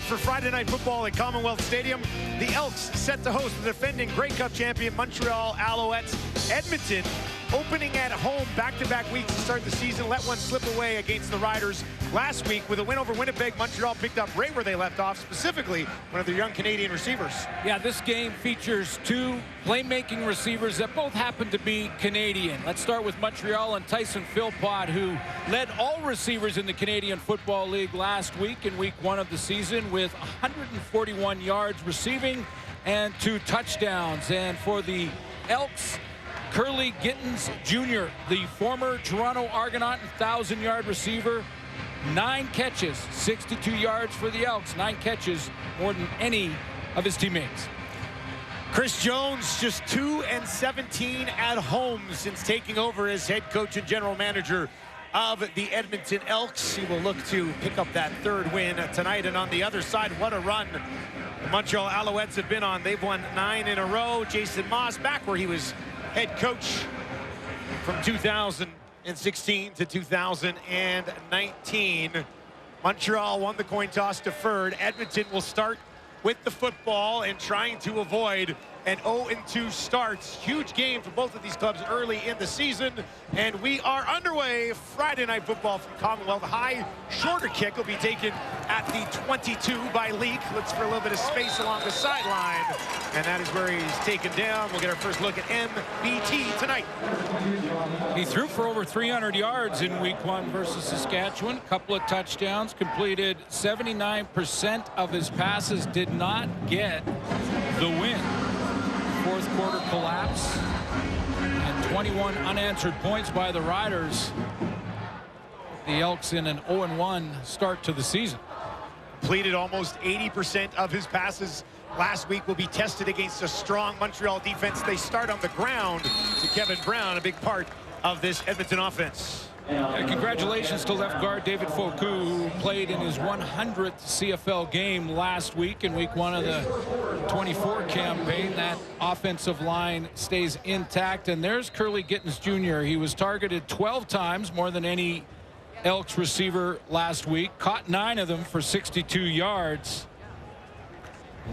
for Friday Night Football at Commonwealth Stadium. The Elks set to host the defending Grey Cup champion Montreal Alouettes. Edmonton opening at home back-to-back weeks to start the season. Let one slip away against the Riders last week. With a win over Winnipeg, Montreal picked up right where they left off, specifically one of their young Canadian receivers. Yeah, this game features two playmaking receivers that both happen to be Canadian. Let's start with Montreal and Tyson Philpott, who led all receivers in the Canadian Football League last week in week 1 of the season with 141 yards receiving and 2 touchdowns. And for the Elks, Curly Gittens Jr., the former Toronto Argonaut and 1,000-yard receiver, 9 catches, 62 yards for the Elks. 9 catches, more than any of his teammates. Chris Jones, just 2-17 at home since taking over as head coach and general manager of the Edmonton Elks. He will look to pick up that 3rd win tonight. And on the other side, what a run the Montreal Alouettes have been on. They've won 9 in a row. Jason Maas back where he was head coach from 2016 to 2019. Montreal won the coin toss, deferred. Edmonton will start with the football and trying to avoid an 0-2 start. Huge game for both of these clubs early in the season. And we are underway. Friday Night Football from Commonwealth. High, shorter kick will be taken at the 22 by Leak. Looks for a little bit of space along the sideline. And that is where he's taken down. We'll get our first look at MBT tonight. He threw for over 300 yards in week 1 versus Saskatchewan. Couple of touchdowns, completed 79% of his passes, did not get the win. 4th quarter collapse and 21 unanswered points by the Riders. The Elks in an 0-1 start to the season. Completed almost 80% of his passes last week. Will be tested against a strong Montreal defense. They start on the ground to Kevin Brown, a big part of this Edmonton offense. Congratulations to left guard David Foucault, who played in his 100th CFL game last week in week 1 of the 24 campaign. That offensive line stays intact. And there's Curly Gittens Jr. He was targeted 12 times, more than any Elks receiver last week. Caught 9 of them for 62 yards.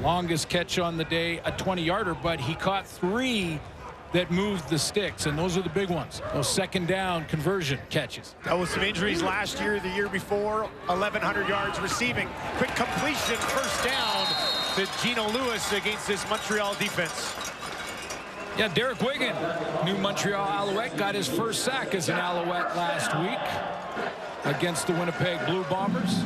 Longest catch on the day, a 20-yarder, but he caught 3 that moved the sticks, and those are the big ones, those 2nd down conversion catches. That was some injuries last year, the year before. 1,100 yards receiving. Quick completion, 1st down to Gino Lewis against this Montreal defense. Yeah, Derek Wigan, new Montreal Alouette, got his 1st sack as an Alouette last week against the Winnipeg Blue Bombers.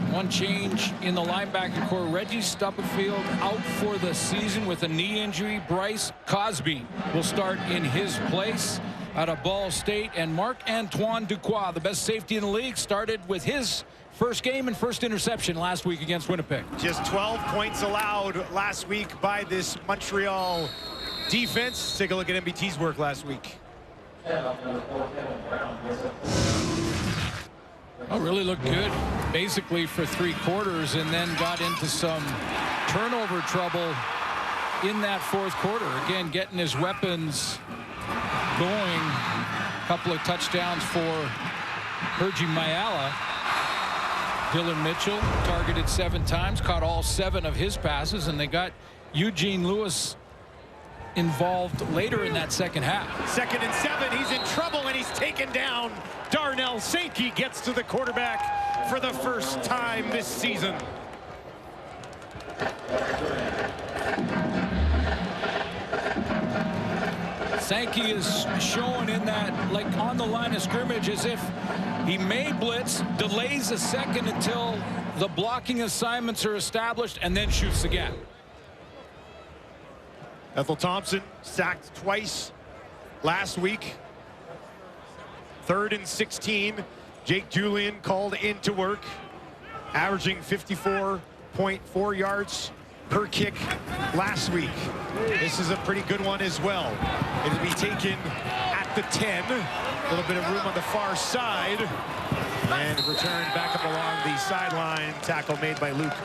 One change in the linebacker core. Reggie Stubblefield out for the season with a knee injury. Bryce Cosby will start in his place out of Ball State. And Marc-Antoine Duquois, the best safety in the league, started with his 1st game and 1st interception last week against Winnipeg. Just 12 points allowed last week by this Montreal defense. Let's take a look at MBT's work last week. Oh, really looked good basically for 3 quarters, and then got into some turnover trouble in that 4th quarter. Again, getting his weapons going. A couple of touchdowns for Hergy Mayala. Dylan Mitchell targeted 7 times, caught all 7 of his passes, and they got Eugene Lewis involved later in that 2nd half. 2nd and 7, he's in trouble, and he's taken down. Darnell Sankey gets to the quarterback for the 1st time this season. Sankey is showing in that, like on the line of scrimmage, as if he may blitz, delays a second until the blocking assignments are established, and then shoots the gap. Ethel Thompson sacked twice last week. 3rd and 16. Jake Julian called into work, averaging 54.4 yards per kick last week. This is a pretty good one as well. It'll be taken at the 10. A little bit of room on the far side. And returned back up along the sideline. Tackle made by Luke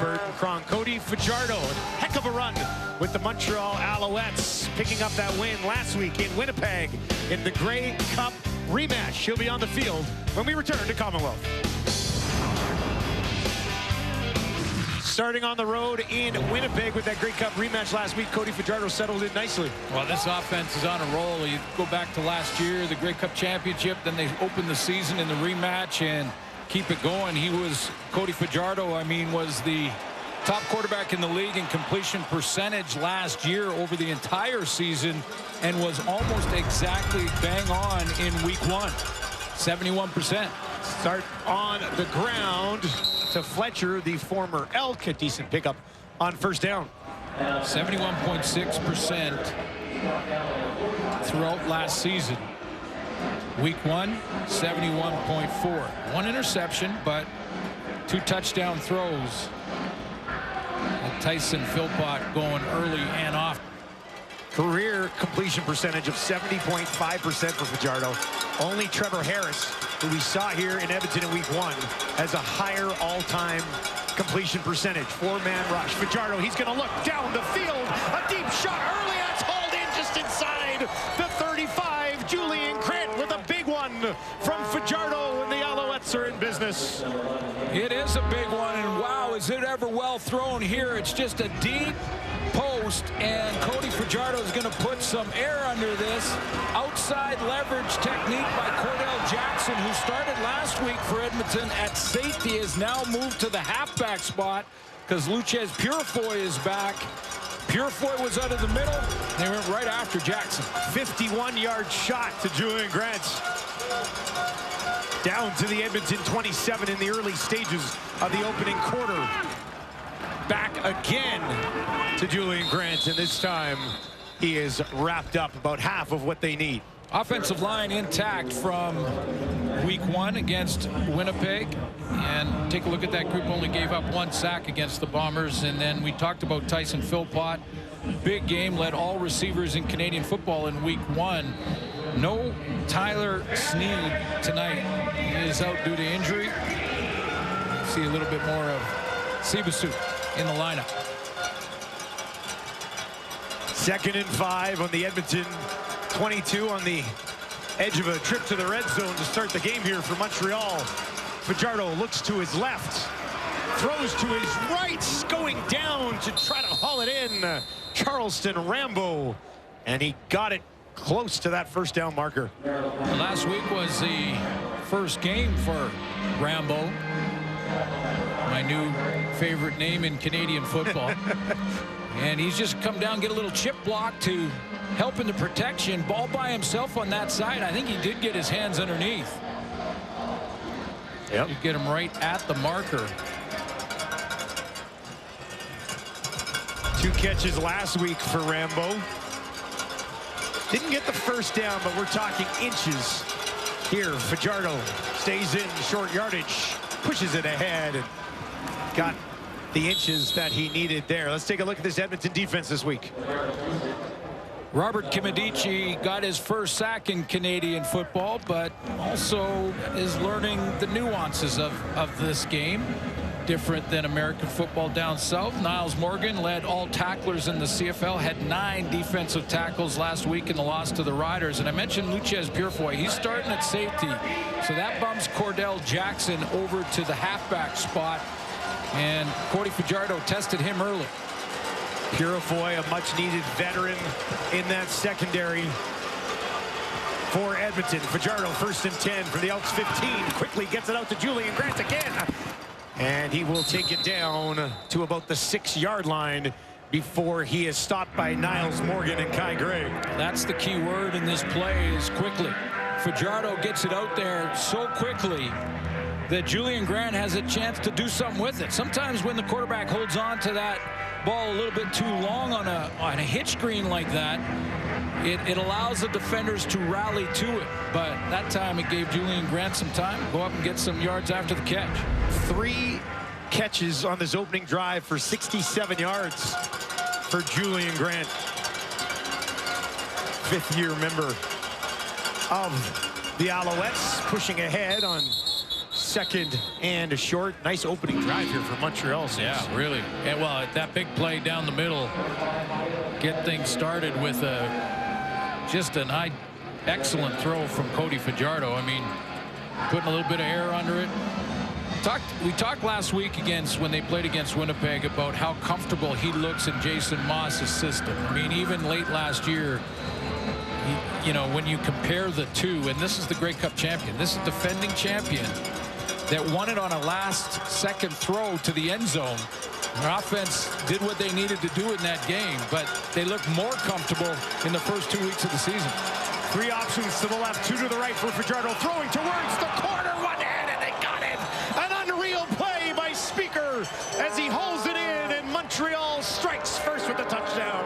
Burton-Cron. Cody Fajardo, heck of a run with the Montreal Alouettes, picking up that win last week in Winnipeg in the Grey Cup rematch. He'll be on the field when we return to Commonwealth. starting on the road in Winnipeg with that Grey Cup rematch last week. Cody Fajardo settled in nicely. Well, this offense is on a roll. You go back to last year, the Grey Cup championship, then they opened the season in the rematch and keep it going. Cody Fajardo, I mean, was the top quarterback in the league in completion percentage last year over the entire season and was almost exactly bang on in week 1. 71%. Start on the ground to Fletcher, the former Elk. A decent pickup on first down. 71.6% throughout last season. Week 1, 71.4. 1 interception, but 2 touchdown throws. And Tyson Philpott going early and often. Career completion percentage of 70.5% for Fajardo. Only Trevor Harris, who we saw here in Edmonton in week 1, has a higher all-time completion percentage. 4-man rush. Fajardo, he's going to look down the field. A deep shot early. That's hauled in just inside the 35. Julian Grant with a big one from Fajardo, and the Alouettes are in business. It is a big one, and wow, is it ever well thrown here. It's just a deep post, and Cody Fajardo is going to put some air under this. Outside leverage technique by Cordell Jackson, who started last week for Edmonton at safety, has now moved to the halfback spot because Luchez Purifoy is back. Purifoy was out of the middle. They went right after Jackson. 51-yard shot to Julian Grant. Down to the Edmonton 27 in the early stages of the opening quarter. Back again to Julian Grant, and this time he is wrapped up about half of what they need. Offensive line intact from week 1 against Winnipeg. And take a look at that group. Only gave up 1 sack against the Bombers. And then we talked about Tyson Philpott. Big game, led all receivers in Canadian football in week 1. No Tyler Sneed tonight. He is out due to injury. See a little bit more of Sibasu in the lineup. 2nd and 5 on the Edmonton 22 on the edge of a trip to the red zone to start the game here for Montreal. Fajardo looks to his left, throws to his right, going down to try to haul it in. Charleston Rambo, and he got it close to that first down marker. Last week was the first game for Rambo, my new favorite name in Canadian football. And he's just come down, get a little chip block to help in the protection. Ball by himself on that side. I think he did get his hands underneath. Yep. You get him right at the marker. 2 catches last week for Rambo. Didn't get the first down, but we're talking inches here. Fajardo stays in short yardage, pushes it ahead, and got the inches that he needed there. Let's take a look at this Edmonton defense this week. Robert Kimadici got his first sack in Canadian football, but also is learning the nuances of this game. Different than American football down south. Niles Morgan led all tacklers in the CFL, had 9 defensive tackles last week in the loss to the Riders. And I mentioned Luchez Purifoy. He's starting at safety, so that bumps Cordell Jackson over to the halfback spot. And Cody Fajardo tested him early. Purifoy, a much-needed veteran in that secondary for Edmonton. Fajardo, 1st and 10 for the Elks 15. Quickly gets it out to Julian Grant again. And he will take it down to about the 6-yard line before he is stopped by Niles Morgan and Kai Gray. That's the key word in this play, is quickly. Fajardo gets it out there so quickly that Julian Grant has a chance to do something with it. Sometimes when the quarterback holds on to that ball a little bit too long on a hitch screen like that, it allows the defenders to rally to it. But that time it gave Julian Grant some time to go up and get some yards after the catch. 3 catches on this opening drive for 67 yards for Julian Grant. 5th-year member of the Alouettes, pushing ahead on 2nd and a short. Nice opening drive here for Montreal. Yeah, really. And well, that big play down the middle, get things started with just an excellent throw from Cody Fajardo. I mean, putting a little bit of air under it. We talked last week when they played against Winnipeg about how comfortable he looks in Jason Moss's system. I mean, even late last year, you know, when you compare the two, and this is the Grey Cup champion, this is defending champion that won it on a last-second throw to the end zone. Their offense did what they needed to do in that game, but they looked more comfortable in the first 2 weeks of the season. 3 options to the left, 2 to the right for Fajardo, throwing towards the corner, one hand, and they got it. An unreal play by Speaker as he holds it in, and Montreal strikes first with the touchdown.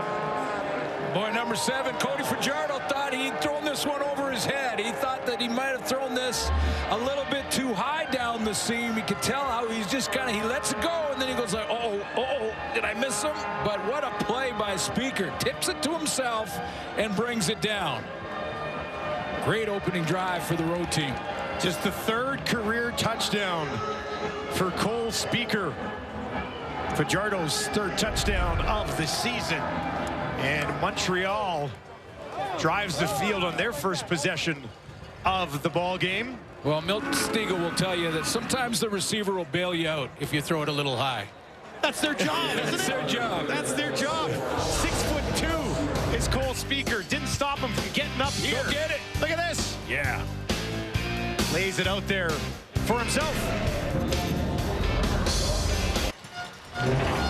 Boy, number 7, Cody Fajardo, thought he'd thrown this one over his head. He thought that he might have thrown this a little bit too high down the seam. You could tell how he's just kind of, he lets it go, and then he goes like, uh-oh, did I miss him? But what a play by Speaker. Tips it to himself and brings it down. Great opening drive for the road team. Just the 3rd career touchdown for Cole Speaker. Fajardo's 3rd touchdown of the season. And Montreal drives the field on their first possession of the ball game. Well, Milton Stegall will tell you that sometimes the receiver will bail you out if you throw it a little high. That's their job, isn't it? That's their job. That's their job. 6'2" is Cole Speaker. Didn't stop him from getting up here. Go get it. Look at this. Yeah. Lays it out there for himself.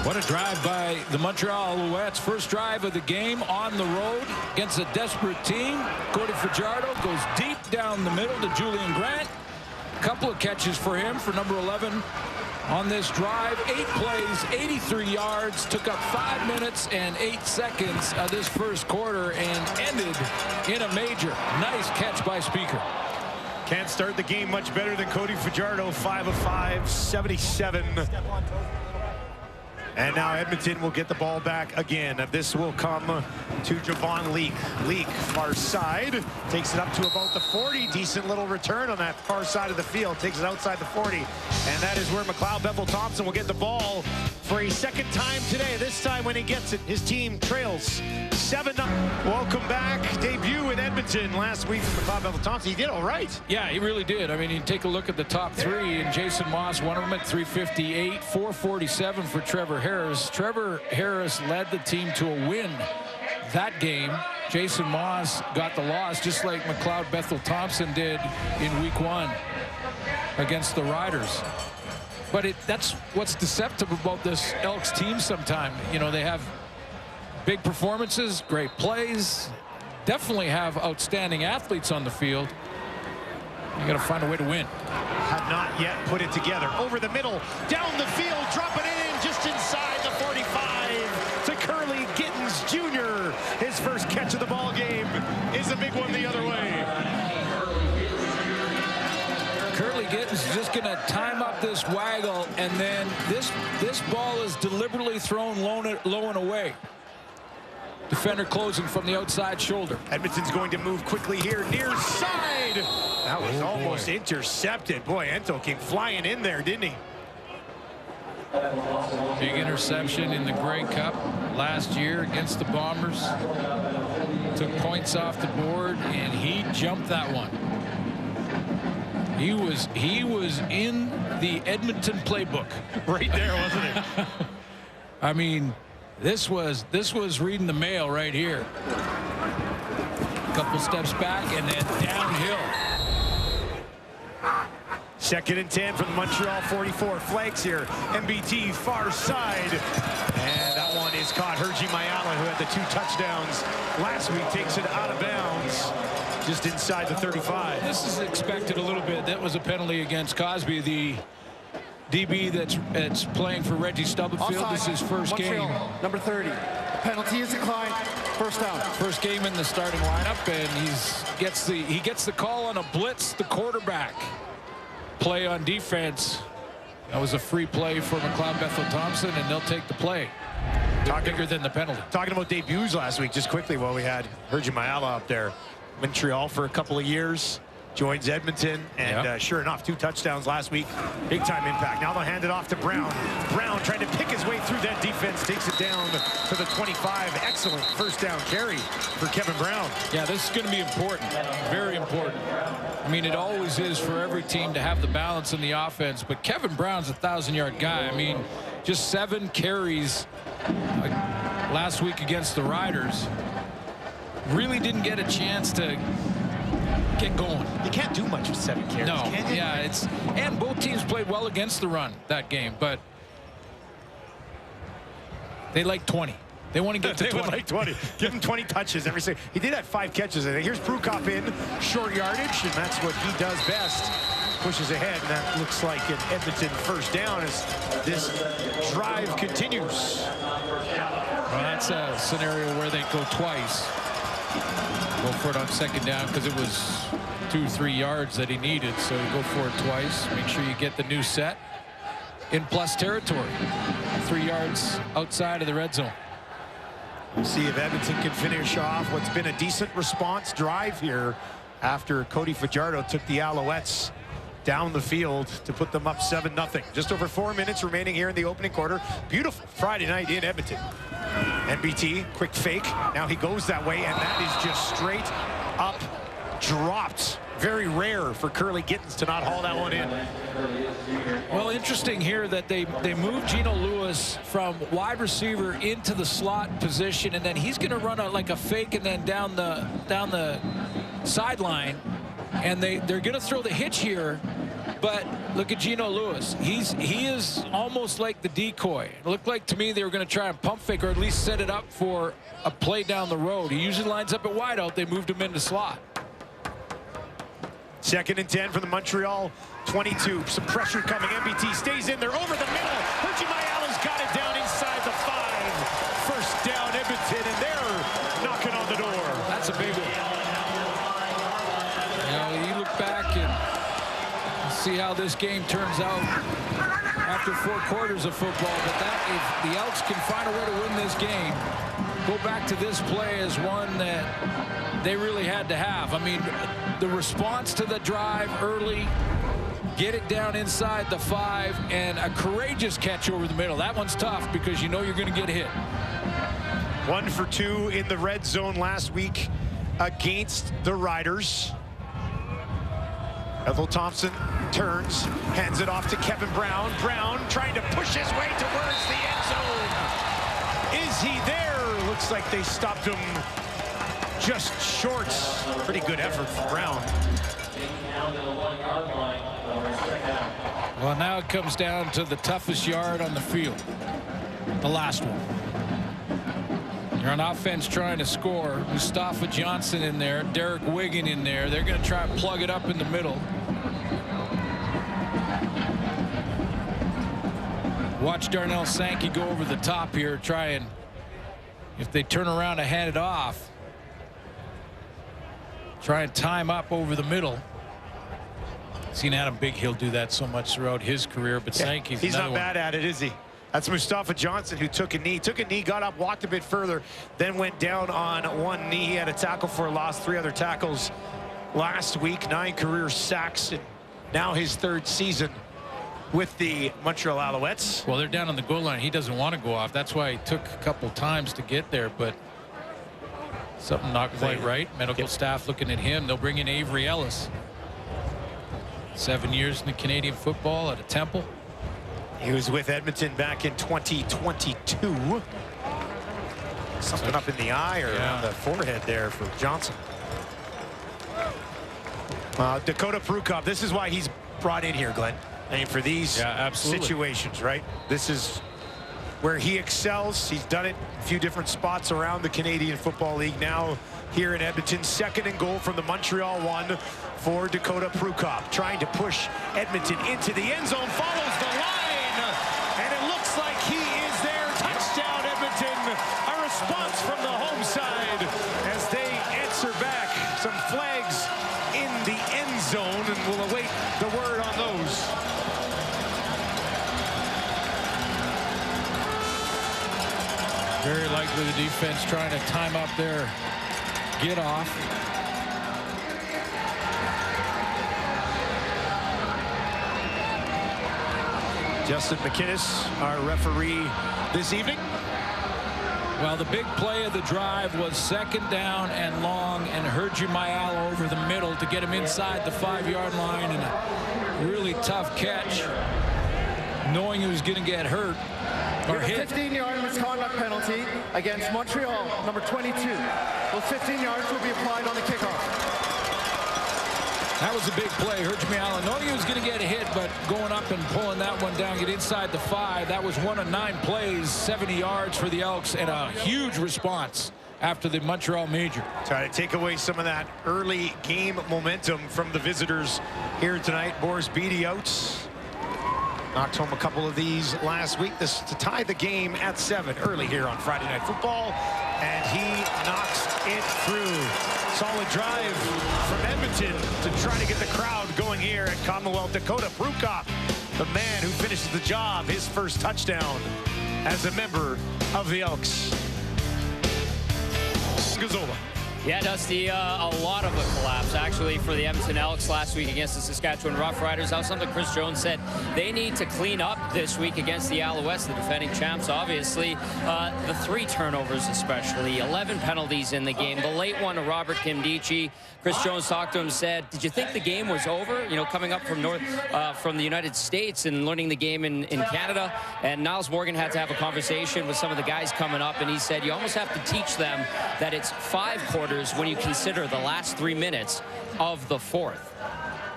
What a drive by the Montreal Alouettes. First drive of the game on the road against a desperate team. Cody Fajardo goes deep down the middle to Julian Grant. A couple of catches for him for number 11 on this drive. 8 plays, 83 yards. Took up 5 minutes and 8 seconds of this first quarter and ended in a major. Nice catch by Speaker. Can't start the game much better than Cody Fajardo. 5 of 5, 77. And now Edmonton will get the ball back again. This will come to Javon Leake. Leake, far side, takes it up to about the 40. Decent little return on that far side of the field. Takes it outside the 40. And that is where McLeod Bethel-Thompson will get the ball for a 2nd time today. This time when he gets it, his team trails 7-0. Welcome back. Debut in Edmonton last week for McLeod Bethel-Thompson. He did all right. Yeah, he really did. I mean, you take a look at the top 3, and Jason Moss, one of them at 358, 447 for Trevor Harris. Trevor Harris led the team to a win that game. Jason Moss got the loss, just like McLeod Bethel-Thompson did in week 1 against the Riders. But that's what's deceptive about this Elks team sometimes. You know, they have big performances, great plays, definitely have outstanding athletes on the field. You got to find a way to win. Have not yet put it together. Over the middle, down the field, drop it in just inside the 45 to Curly Gittens Jr. His first catch of the ball game is a big one the other way. Curly Gittens is just going to time up this waggle, and then this ball is deliberately thrown low and away. Defender closing from the outside shoulder. Edmonton's going to move quickly here, near side. That was almost intercepted. Boy, Ento came flying in there, didn't he? Big interception in the Grey Cup last year against the Bombers. Took points off the board, and he jumped that one. He was in the Edmonton playbook. Right there, wasn't it? I mean, this was reading the mail right here. A couple steps back and then downhill. 2nd and 10 from the Montreal 44. Flags here. MBT far side. And that one is caught. Hergy Mayala, who had the 2 touchdowns last week, takes it out of bounds just inside the 35. This is expected a little bit. That was a penalty against Cosby, the DB that's playing for Reggie Stubblefield. Offside. This is his first Montreal, game. number 30. Penalty is declined. First down. First game in the starting lineup, and he gets the call on a blitz, the quarterback. Play on defense. That was a free play for McLeod Bethel-Thompson, and they'll take the play. Bigger than the penalty. Talking about debuts last week, just quickly, while we had Hergy Mayala up there. Montreal for a couple of years. Joins Edmonton, and sure enough, 2 touchdowns last week. Big time impact. Now they'll hand it off to Brown. Brown trying to pick his way through that defense. defense takes it down to the 25. Excellent first down carry for Kevin Brown. Yeah, this is going to be important. Very important. I mean, it always is for every team to have the balance in the offense, but Kevin Brown's a 1,000-yard guy. I mean, just 7 carries last week against the Riders. Really didn't get a chance to get going. You can't do much with 7 carries, no, can you? Yeah, and both teams played well against the run that game, but they like 20. They want to get to 20. Like 20. Give him 20 touches every single. He did have 5 catches. I think. Here's Prukop in, short yardage, and that's what he does best. Pushes ahead, and that looks like an Edmonton first down as this drive continues. Well, that's a scenario where they go twice. Go for it on second down because it was 2-3 yards that he needed, so go for it twice. Make sure you get the new set in plus territory, 3 yards outside of the red zone. We'll see if Edmonton can finish off what's been a decent response drive here after Cody Fajardo took the Alouettes down the field to put them up 7-0. Just over 4 minutes remaining here in the opening quarter. Beautiful Friday night in Edmonton. NBT, quick fake. Now he goes that way, and that is just straight up dropped. Very rare for Curly Gittins to not haul that one in. Well, interesting here that they moved Gino Lewis from wide receiver into the slot position, and then he's going to run like a fake and then down the sideline, and they're going to throw the hitch here. But look at Gino Lewis. He is almost like the decoy. It looked like to me they were going to try and pump fake or at least set it up for a play down the road. He usually lines up at wideout. They moved him into slot. 2nd and 10 from the Montreal 22. Some pressure coming. MBT stays in there over the middle. Hergy Mayala's got it down inside the 5. First down Edmonton, and they're knocking on the door. That's a big one. You know, you look back and see how this game turns out after 4 quarters of football. But that, if the Elks can find a way to win this game, go back to this play as one that they really had to have. I mean, the response to the drive early, get it down inside the 5, and a courageous catch over the middle. That one's tough because you know you're going to get hit. 1 for 2 in the red zone last week against the Riders. Ethel Thompson turns, hands it off to Kevin Brown. Brown trying to push his way towards the end zone. Is he there? Looks like they stopped him just short. Pretty good effort from Brown. Well, now it comes down to the toughest yard on the field, the last one. You're on offense trying to score. Mustafa Johnson in there, Derek Wigan in there. They're going to try and plug it up in the middle. Watch Darnell Sankey go over the top here, try and, if they turn around to hand it off, try and time up over the middle. Seen Adam Bighill do that so much throughout his career, but Sankey's he's not bad at it, is he? That's Mustafa Johnson, who took a knee, got up, walked a bit further, then went down on one knee. He had a tackle for a loss, 3 other tackles last week, 9 career sacks, and now his 3rd season with the Montreal Alouettes. Well, they're down on the goal line. He doesn't want to go off. That's why he took a couple times to get there, but something not quite right. Medical staff looking at him. They'll bring in Avery Ellis. 7 years in the Canadian football at a Temple. He was with Edmonton back in 2022. Something up in the eye or around the forehead there for Johnson. Dakota Prukop, this is why he's brought in here, Glenn. I mean, for these situations, right? This is where he excels. He's done it a few different spots around the Canadian Football League. Now here in Edmonton, 2nd and goal from the Montreal 1 for Dakota Prukop. Trying to push Edmonton into the end zone, follows the line, and it looks like he is there. Touchdown, Edmonton. A response from the home side as they answer back. Some flags in the end zone, and we'll await the word on those. Very likely the defense trying to time up their get off. Justin McInnes, our referee this evening. Well, the big play of the drive was 2nd down and long, and Montreal over the middle to get him inside the 5-yard line, and a really tough catch, knowing he was going to get hurt or hit. 15-yard misconduct penalty against Montreal, number 22. Those 15 yards will be applied on the kickoff. That was a big play. Montreal, knowing he was going to get a hit, but going up and pulling that one down, get inside the 5. That was 1 of 9 plays, 70 yards for the Elks, and a huge response after the Montreal major. Try to take away some of that early game momentum from the visitors here tonight. Boris Beatty out. Knocked home a couple of these last week. This to tie the game at 7 early here on Friday Night Football. And he knocks it through. Solid drive from Edmonton to try to get the crowd going here at Commonwealth. Dakota Prukop, the man who finishes the job, his first touchdown as a member of the Elks. Gazzola. Yeah, Dusty, a lot of a collapse, actually, for the Edmonton Elks last week against the Saskatchewan Roughriders. That was something Chris Jones said they need to clean up this week against the Alouettes, the defending champs, obviously. The 3 turnovers especially, 11 penalties in the game. The late one to Robert Kimdichie. Chris Jones talked to him, said, did you think the game was over? You know, coming up from from the United States and learning the game in Canada. And Niles Morgan had to have a conversation with some of the guys coming up, and he said, you almost have to teach them that it's 5 quarters when you consider the last 3 minutes of the 4th.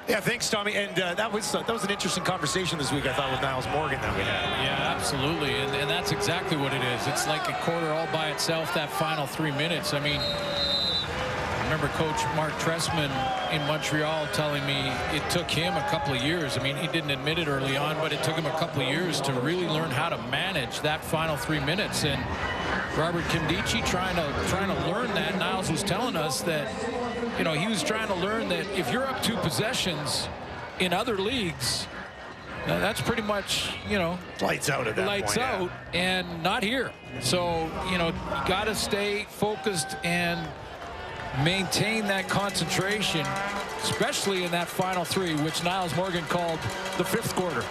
Yeah, thanks, Tommy. And that was an interesting conversation this week, I thought, with Niles Morgan that we had. Yeah, absolutely. And that's exactly what it is. It's like a quarter all by itself, that final 3 minutes. I mean, I remember Coach Mark Trestman in Montreal telling me it took him a couple of years. I mean, he didn't admit it early on, but it took him a couple of years to really learn how to manage that final 3 minutes. And Robert Kimdichie trying to learn that. Niles was telling us that, you know, he was trying to learn that if you're up 2 possessions in other leagues, that's pretty much, you know, lights out at that lights point, out, yeah. And not here. So, you know, you got to stay focused and maintain that concentration, especially in that final 3, which Niles Morgan called the 5th quarter.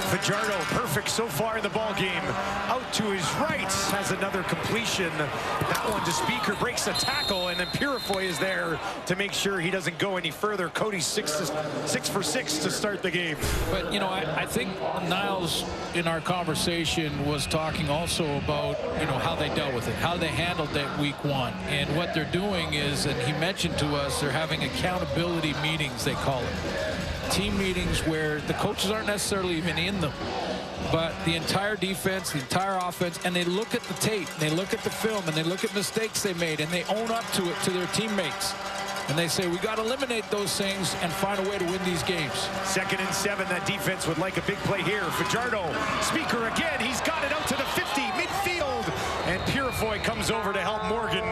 Fajardo, perfect so far in the ball game. Out to his right, has another completion. That one to Speaker, breaks the tackle, and then Purifoy is there to make sure he doesn't go any further. Cody's 6 for 6 to start the game. But, you know, I think Niles, in our conversation, was talking also about, you know, how they dealt with it, how they handled that week 1. And what they're doing is, and he mentioned to us, they're having accountability meetings, they call it. Team meetings where the coaches aren't necessarily even in them, but the entire defense, the entire offense, and they look at the tape, they look at the film, and they look at mistakes they made, and they own up to it to their teammates. And they say, we got to eliminate those things and find a way to win these games. 2nd and 7, that defense would like a big play here. Fajardo, Speaker again, he's got it out to the 50, midfield, and Purifoy comes over to help Morgan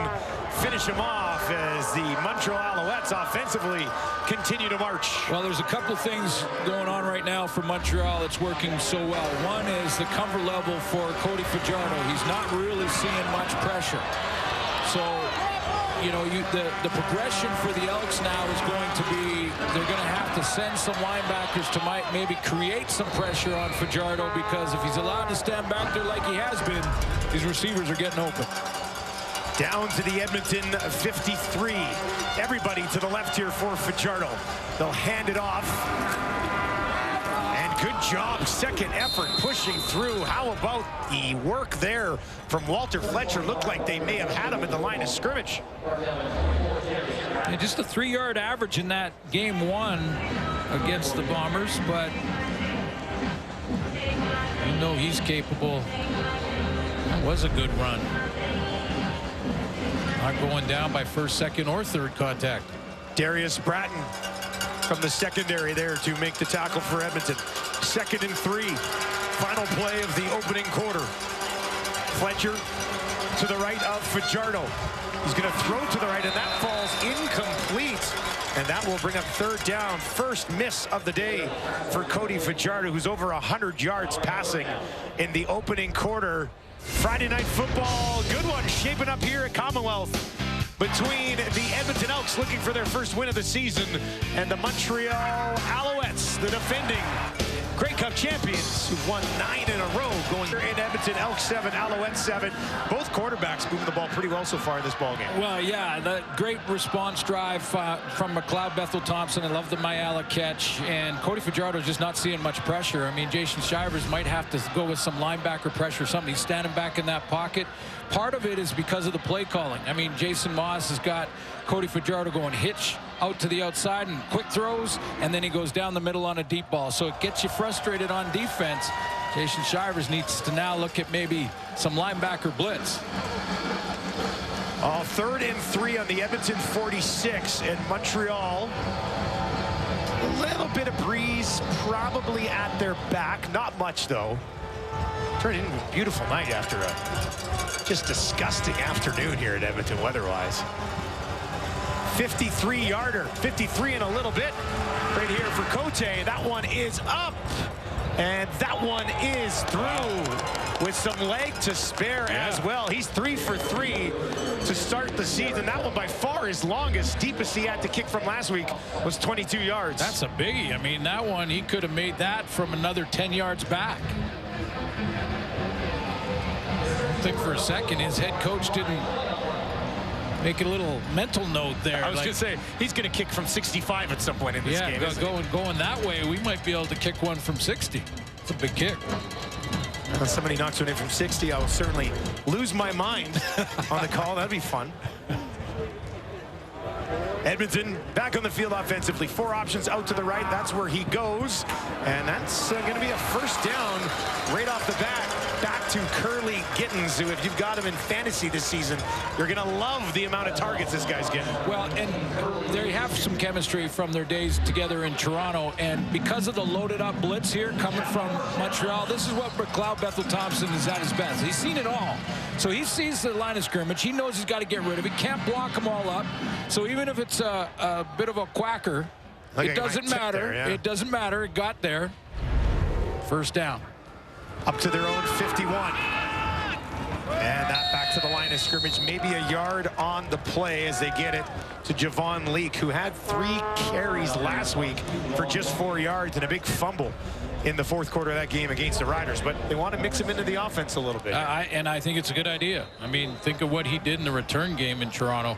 finish him off as the Montreal Alouettes offensively continue to march. Well, there's a couple of things going on right now for Montreal that's working so well. One is the comfort level for Cody Fajardo. He's not really seeing much pressure. So, you know, the progression for the Elks now is going to be, they're going to have to send some linebackers to maybe create some pressure on Fajardo, because if he's allowed to stand back there like he has been, these receivers are getting open. Down to the Edmonton 53. Everybody to the left here for Fajardo. They'll hand it off. And good job, 2nd effort pushing through. How about the work there from Walter Fletcher? Looked like they may have had him at the line of scrimmage. And just a 3-yard average in that game 1 against the Bombers, but you know he's capable. That was a good run. Not going down by 1st, 2nd, or 3rd contact. Darius Bratton from the secondary there to make the tackle for Edmonton. 2nd and 3. Final play of the opening quarter. Fletcher to the right of Fajardo. He's going to throw to the right, and that falls incomplete. And that will bring up 3rd down. First miss of the day for Cody Fajardo, who's over 100 yards passing in the opening quarter. Friday Night Football, good one shaping up here at Commonwealth between the Edmonton Elks, looking for their first win of the season, and the Montreal Alouettes, the defending Grey Cup champions who've won 9 in a row going in Edmonton. Elks 7, Alouettes 7. Both quarterbacks moving the ball pretty well so far in this ballgame. Well, yeah, the great response drive from McLeod Bethel-Thompson. I love the Mayala catch. And Cody Fajardo's just not seeing much pressure. I mean, Jason Shivers might have to go with some linebacker pressure or something. He's standing back in that pocket. Part of it is because of the play calling. I mean, Jason Moss has got Cody Fajardo going hitch out to the outside and quick throws, and then he goes down the middle on a deep ball. So it gets you frustrated on defense. Jason Shivers needs to now look at maybe some linebacker blitz. 3rd and 3 on the Edmonton 46, and Montreal. A little bit of breeze probably at their back. Not much, though. Turned into a beautiful night after a just disgusting afternoon here at Edmonton weather-wise. 53-yarder, 53 and a little bit right here for Cote. That one is up, and that one is through with some leg to spare as well. He's 3 for 3 to start the season. That one by far his longest. Deepest he had to kick from last week was 22 yards. That's a biggie. I mean, that one, he could have made that from another 10 yards back. I think for a second his head coach didn't make a little mental note there. I was going to say, he's going to kick from 65 at some point in this game. Going that way, we might be able to kick one from 60. It's a big kick. When somebody knocks one in from 60, I will certainly lose my mind on the call. That'd be fun. Edmonton back on the field offensively. 4 options out to the right. That's where he goes. And that's going to be a first down right off the bat. Back to Curly Gittins, who, if you've got him in fantasy this season, you're going to love the amount of targets this guy's getting. Well, and they have some chemistry from their days together in Toronto. And because of the loaded up blitz here coming from Montreal, this is what McLeod Bethel-Thompson is at his best. He's seen it all. So he sees the line of scrimmage. He knows he's got to get rid of it. Can't block them all up. So even if it's a bit of a quacker, it doesn't matter. It doesn't matter. It got there. First down. Up to their own 51. And that back to the line of scrimmage. Maybe a yard on the play as they get it to Javon Leake, who had 3 carries last week for just 4 yards and a big fumble in the 4th quarter of that game against the Riders. But they want to mix him into the offense a little bit. And I think it's a good idea. I mean, think of what he did in the return game in Toronto.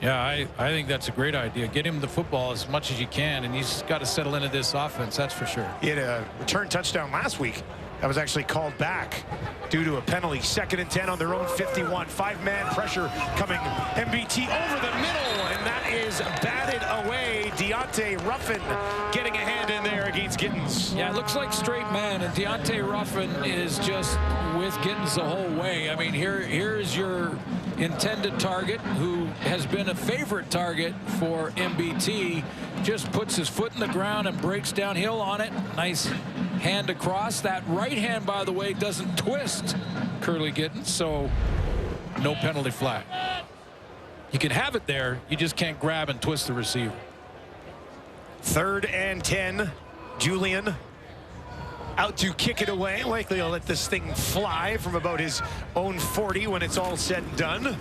Yeah, I think that's a great idea. Get him the football as much as you can, and he's got to settle into this offense, that's for sure. He had a return touchdown last week that was actually called back due to a penalty. 2nd and 10 on their own 51. 5-man pressure coming. MBT over the middle, and that is batted away. Deontay Ruffin getting a hand in there against Gittins. Yeah, it looks like straight man, and Deontay Ruffin is just with Gittins the whole way. I mean, here's your intended target, who has been a favorite target for MBT. Just puts his foot in the ground and breaks downhill on it. Nice hand across. That right hand, by the way, doesn't twist Curly Gittins, so no penalty flag. You can have it there, you just can't grab and twist the receiver. 3rd and 10. Julian out to kick it away. Likely he'll let this thing fly from about his own 40 when it's all said and done.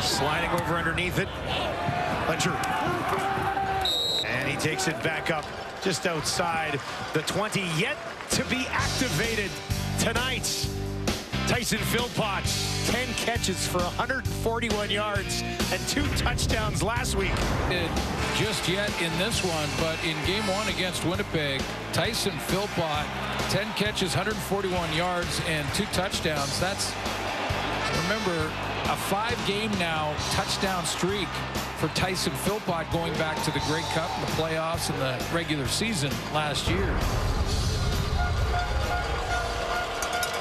Sliding over underneath it. Fletcher. And he takes it back up just outside the 20. Yet to be activated tonight. Tyson Philpott, 10 catches for 141 yards and 2 touchdowns last week. Just yet in this one, but in game 1 against Winnipeg, Tyson Philpott, 10 catches, 141 yards, and 2 touchdowns. That's, remember, a 5-game now touchdown streak for Tyson Philpott going back to the Grey Cup, the playoffs, and the regular season last year.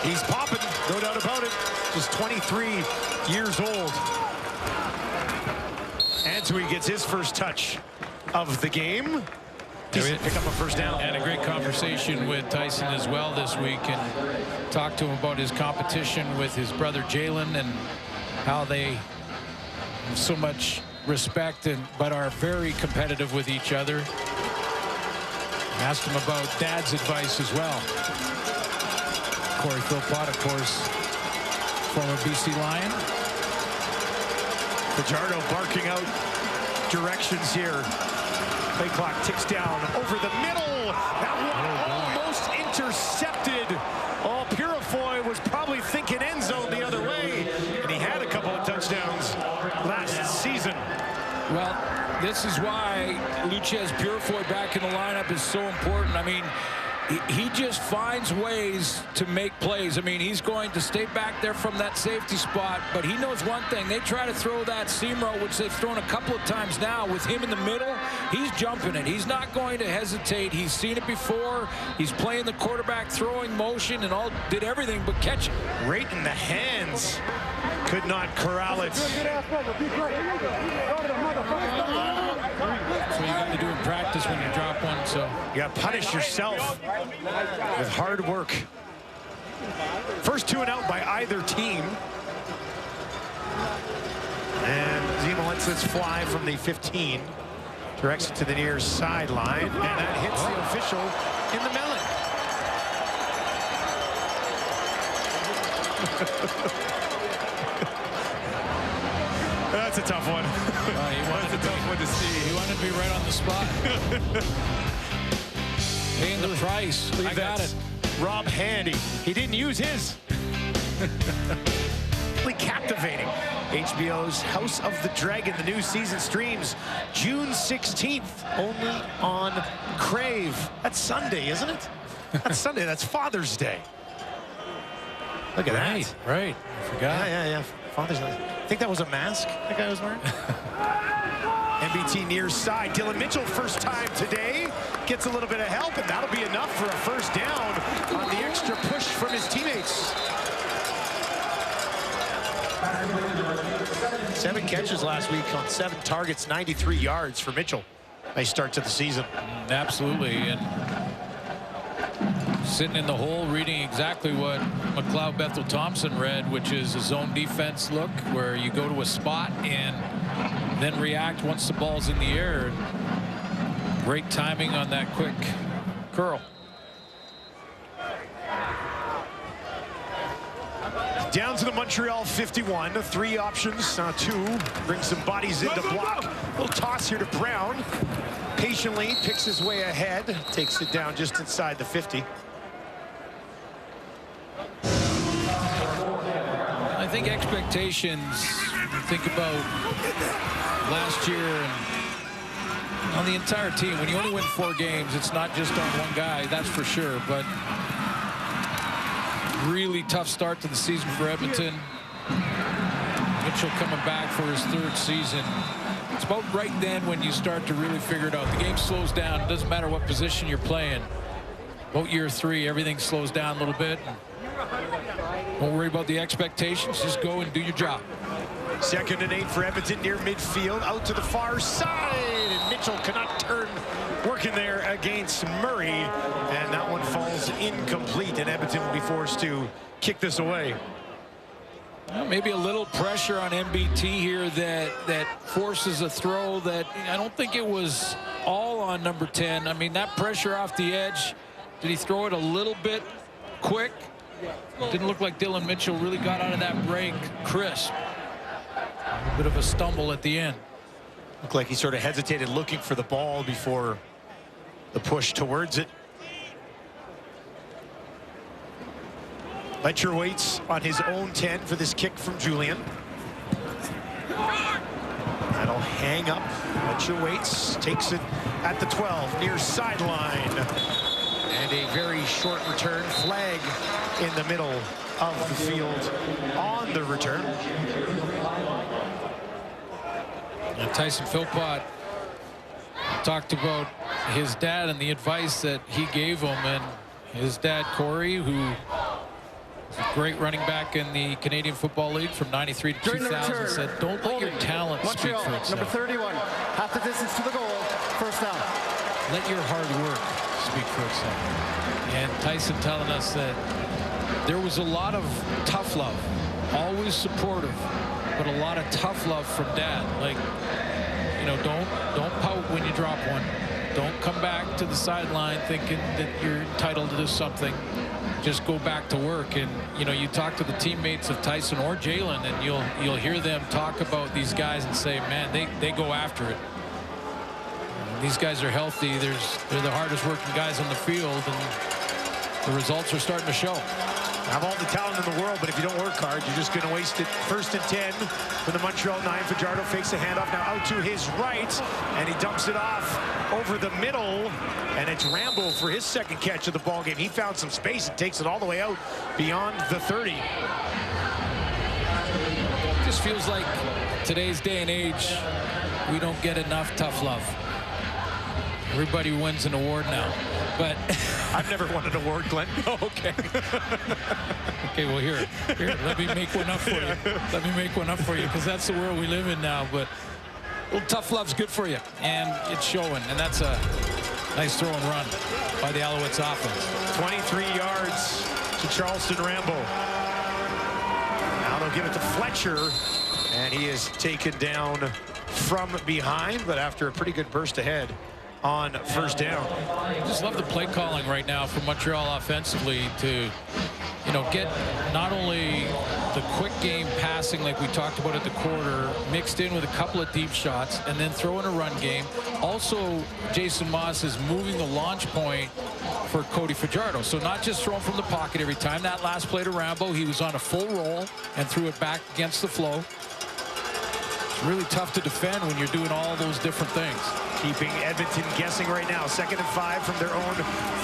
He's popping, no doubt about it. Just 23 years old. And so he gets his first touch of the game. Pick up a first down. Had a great conversation with Tyson as well this week, and talked to him about his competition with his brother Jalen and how they have so much respect but are very competitive with each other. Asked him about Dad's advice as well. Corey Philpott, of course, former BC Lion. Fajardo barking out directions here. Play clock ticks down over the middle. That one almost intercepted. Oh, Purifoy was probably thinking end zone the other way, and he had a couple of touchdowns last season. Well, this is why Luchez Purifoy back in the lineup is so important. I mean, he just finds ways to make plays. I mean, he's going to stay back there from that safety spot, but he knows one thing. They try to throw that seam route, which they've thrown a couple of times now. With him in the middle, he's jumping it. He's not going to hesitate. He's seen it before. He's playing the quarterback throwing motion and did everything but catch it. Right in the hands. Could not corral it. That's what you got to do in practice when you drop one. So you got to punish yourself with hard work. First 2 and out by either team. And Zima lets this fly from the 15. Directs it to the near sideline. And that hits the official in the melon. That's a tough one. He wanted a tough one to see. He wanted to be right on the spot. Paying the price. I got it. Rob Handy. He didn't use his. Really captivating. HBO's House of the Dragon. The new season streams June 16th. Only on Crave. That's Sunday, isn't it? That's Sunday. That's Father's Day. Look at that. Right. I forgot. Yeah. Father's Day. I think that was a mask that guy was wearing. MBT near side. Dylan Mitchell, first time today. Gets a little bit of help, and that'll be enough for a first down on the extra push from his teammates. 7 catches last week on 7 targets, 93 yards for Mitchell. Nice start to the season. Absolutely. And sitting in the hole, reading exactly what McLeod Bethel Thompson read, which is a zone defense look where you go to a spot and then react once the ball's in the air. Great timing on that quick curl. Down to the Montreal 51. 3 options, 2. Bring some bodies into block. Little toss here to Brown. Patiently picks his way ahead. Takes it down just inside the 50. I think expectations, think about last year and on the entire team. When you only win 4 games, it's not just on one guy, that's for sure. But really tough start to the season for Edmonton. Mitchell coming back for his 3rd season. It's about right then when you start to really figure it out. The game slows down. It doesn't matter what position you're playing. About year 3, everything slows down a little bit. Don't worry about the expectations. Just go and do your job. 2nd and 8 for Edmonton near midfield. Out to the far side. And Mitchell cannot turn. Working there against Murray. And that one falls incomplete. And Edmonton will be forced to kick this away. Well, maybe a little pressure on MBT here that forces a throw that I don't think it was all on number 10. I mean, that pressure off the edge. Did he throw it a little bit quick? Didn't look like Dylan Mitchell really got out of that break crisp. A bit of a stumble at the end. Looked like he sort of hesitated looking for the ball before the push towards it. Letcher waits on his own 10 for this kick from Julian. That'll hang up. Letcher waits, takes it at the 12, near sideline. And a very short return, flag in the middle of the field on the return. And Tyson Philpott talked about his dad and the advice that he gave him, and his dad Corey, who was a great running back in the Canadian Football League from '93 to 2000, said, "Don't let your talent speak for itself. Number 31, half the distance to the goal, first down. Let your hard work speak for itself." And Tyson telling us that there was a lot of tough love, always supportive, but a lot of tough love from Dad. Like, you know, don't pout when you drop one. Don't come back to the sideline thinking that you're entitled to do something. Just go back to work. And you know, you talk to the teammates of Tyson or Jalen, and you'll hear them talk about these guys and say, man, they go after it. these guys are healthy. They're the hardest working guys on the field, and the results are starting to show. Have all the talent in the world, but if you don't work hard, you're just going to waste it. 1st and 10 for the Montreal 9. Fajardo fakes the handoff, now out to his right, and he dumps it off over the middle, and it's Rambo for his 2nd catch of the ball game. He found some space and takes it all the way out beyond the 30. Just feels like today's day and age, we don't get enough tough love. Everybody wins an award now, but I've never won an award, Glenn. Oh, okay. Okay, well, here, let me make one up for you. Let me make one up for you, because that's the world we live in now. But a little tough love's good for you, and it's showing. And that's a nice throw and run by the Alouettes offense. 23 yards to Charleston Rambo. Now they'll give it to Fletcher, and he is taken down from behind, but after a pretty good burst ahead on 1st down. I just love the play calling right now from Montreal offensively to, get not only the quick game passing like we talked about at the quarter, mixed in with a couple of deep shots, and then throw in a run game. Also, Jason Moss is moving the launch point for Cody Fajardo. So not just throwing from the pocket every time. That last play to Rambo, he was on a full roll and threw it back against the flow. It's really tough to defend when you're doing all those different things. Keeping Edmonton guessing right now. 2nd and 5 from their own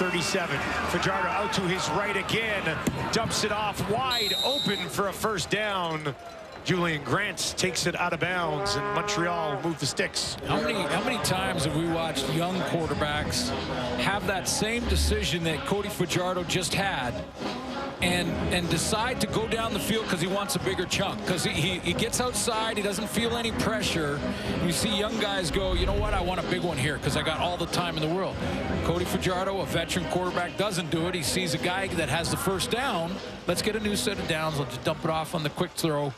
37. Fajardo out to his right again. Dumps it off wide open for a 1st down. Julian Grant takes it out of bounds, and Montreal move the sticks. How many times have we watched young quarterbacks have that same decision that Cody Fajardo just had, and decide to go down the field because he wants a bigger chunk, because he gets outside, he doesn't feel any pressure. You see young guys go, you know what, I want a big one here because I got all the time in the world. Cody Fajardo, a veteran quarterback, doesn't do it. He sees a guy that has the 1st down. Let's get a new set of downs. Let's just dump it off on the quick throw,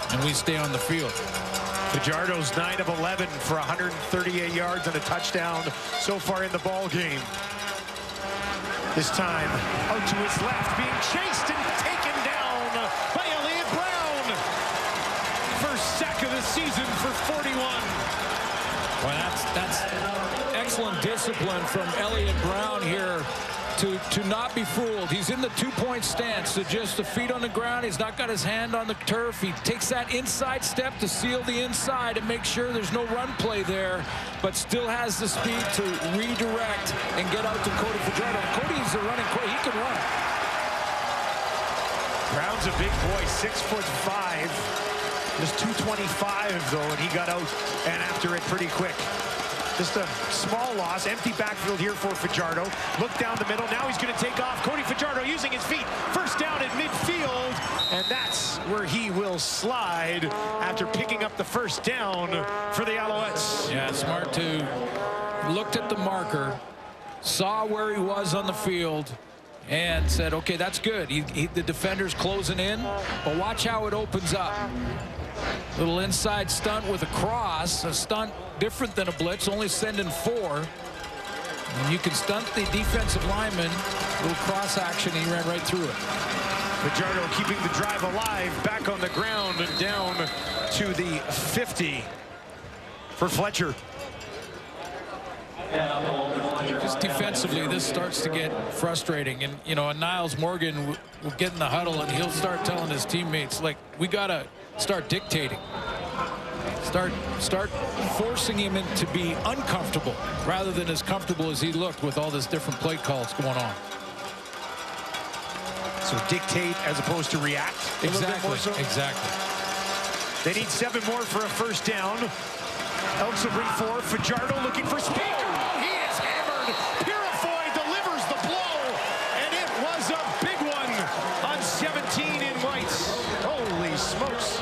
and we stay on the field. Fajardo's 9 of 11 for 138 yards and a touchdown so far in the ball game. This time out to his left, being chased and taken down by Elliott Brown. 1st sack of the season for 41. Well, that's excellent discipline from Elliott Brown here to not be fooled. He's in the 2-point stance, so just the feet on the ground. He's not got his hand on the turf. He takes that inside step to seal the inside and make sure there's no run play there, but still has the speed to redirect and get out to Cody Fajardo. Cody's a running quarterback. He can run. Brown's a big boy, 6'5". Just 225 though, and he got out and after it pretty quick. Just a small loss. Empty backfield here for Fajardo. Look down the middle. Now he's going to take off. Cody Fajardo using his feet. 1st down at midfield. And that's where he will slide after picking up the 1st down for the Alouettes. Yeah, smart to looked at the marker, saw where he was on the field, and said, okay, that's good. The defender's closing in, but watch how it opens up. Little inside stunt with a cross, a stunt different than a blitz, only sending 4. And you can stunt the defensive lineman. Little cross action, he ran right through it. Fajardo keeping the drive alive, back on the ground and down to the 50 for Fletcher. Just defensively, this starts to get frustrating. And, and Niles Morgan will get in the huddle and he'll start telling his teammates, like, we got to start dictating. Start forcing him to be uncomfortable rather than as comfortable as he looked with all this different play calls going on. So dictate as opposed to react. Exactly. More so. Exactly. They need 7 more for a 1st down. Elks will bring 4. Fajardo looking for speed. Oh, he is hammered. Purifoy delivers the blow, and it was a big one on 17 in whites. Holy smokes.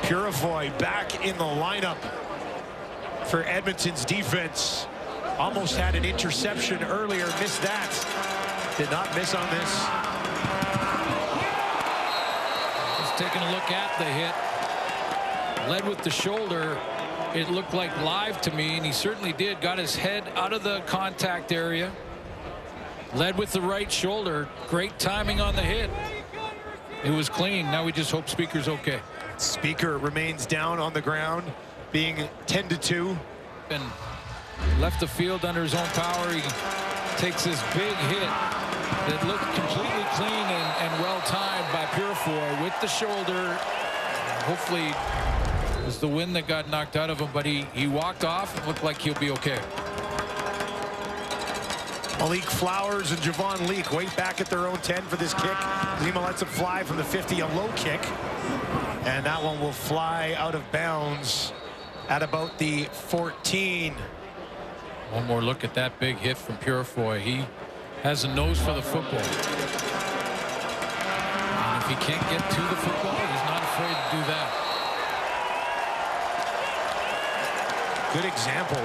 Purifoy back in the lineup for Edmonton's defense. Almost had an interception earlier, missed that. Did not miss on this. Just taking a look at the hit. Led with the shoulder. It looked like live to me, and he certainly did. Got his head out of the contact area. Led with the right shoulder. Great timing on the hit. It was clean. Now we just hope Speaker's okay. Speaker remains down on the ground, being 10-2. And left the field under his own power. He takes this big hit that looked completely clean and well timed by Purifoy with the shoulder. Hopefully it was the wind that got knocked out of him, but he walked off and looked like he'll be okay. Malik Flowers and Javon Leake wait back at their own 10 for this kick. Zima lets it fly from the 50, a low kick. And that one will fly out of bounds at about the 14. One more look at that big hit from Purifoy. He has a nose for the football. And if he can't get to the football, he's not afraid to do that. Good example.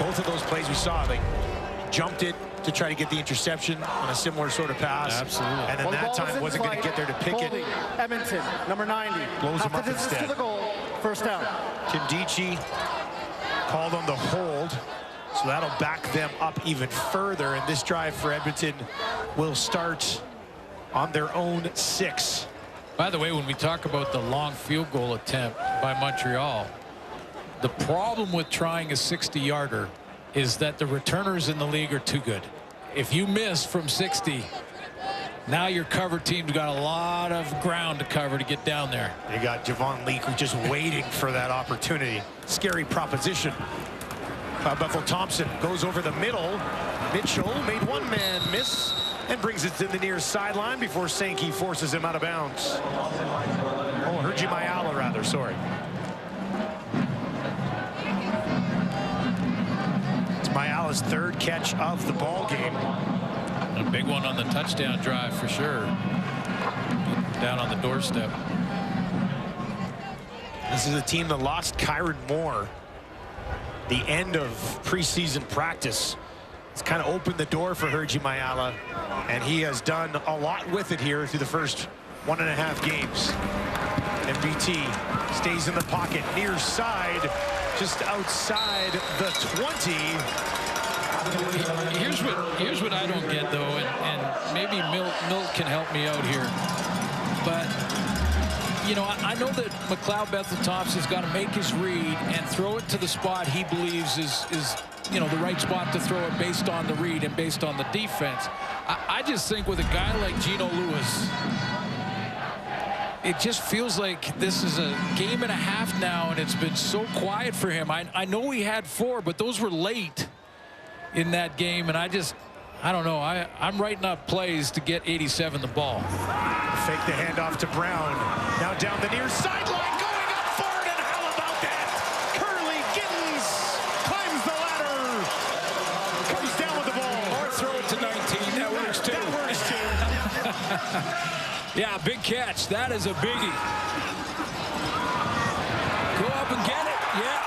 Both of those plays we saw, they jumped it to try to get the interception on a similar sort of pass. Absolutely. And then that time wasn't going to get there to pick it. Edmonton, number 90. Blows him up instead. To the goal, first down. Kindici called on the hold, so that'll back them up even further. And this drive for Edmonton will start on their own 6. By the way, when we talk about the long field goal attempt by Montreal, the problem with trying a 60-yarder is that the returners in the league are too good. If you miss from 60, now your cover team's got a lot of ground to cover to get down there. You got Javon Leake who's just waiting for that opportunity. Scary proposition. Bethel Thompson goes over the middle. Mitchell made one man miss and brings it to the near sideline before Sankey forces him out of bounds. Oh, Herji Mayala, rather, sorry. It's Mayala's 3rd catch of the ball game. A big one on the touchdown drive for sure. Down on the doorstep. This is a team that lost Kyron Moore. The end of preseason practice. It's kind of opened the door for Herji Mayala, and he has done a lot with it here through the first 1.5 games. MBT stays in the pocket, near side, just outside the 20. Here's what I don't get, though, and maybe Milt can help me out here. But, you know, I know that McLeod Bethel Thompson's got to make his read and throw it to the spot he believes is you know, the right spot to throw it based on the read and based on the defense. I just think with a guy like Gino Lewis, it just feels like this is a game and a half now, and it's been so quiet for him. I know he had 4, but those were late in that game, and I don't know. I'm writing up plays to get 87 the ball. Fake the handoff to Brown. Now down the near sideline, going up for it, and how about that? Curly Gittens climbs the ladder, comes down with the ball. Or throw it to 19. That works too. That works too. Yeah, big catch. That is a biggie. Go up and get it. Yeah.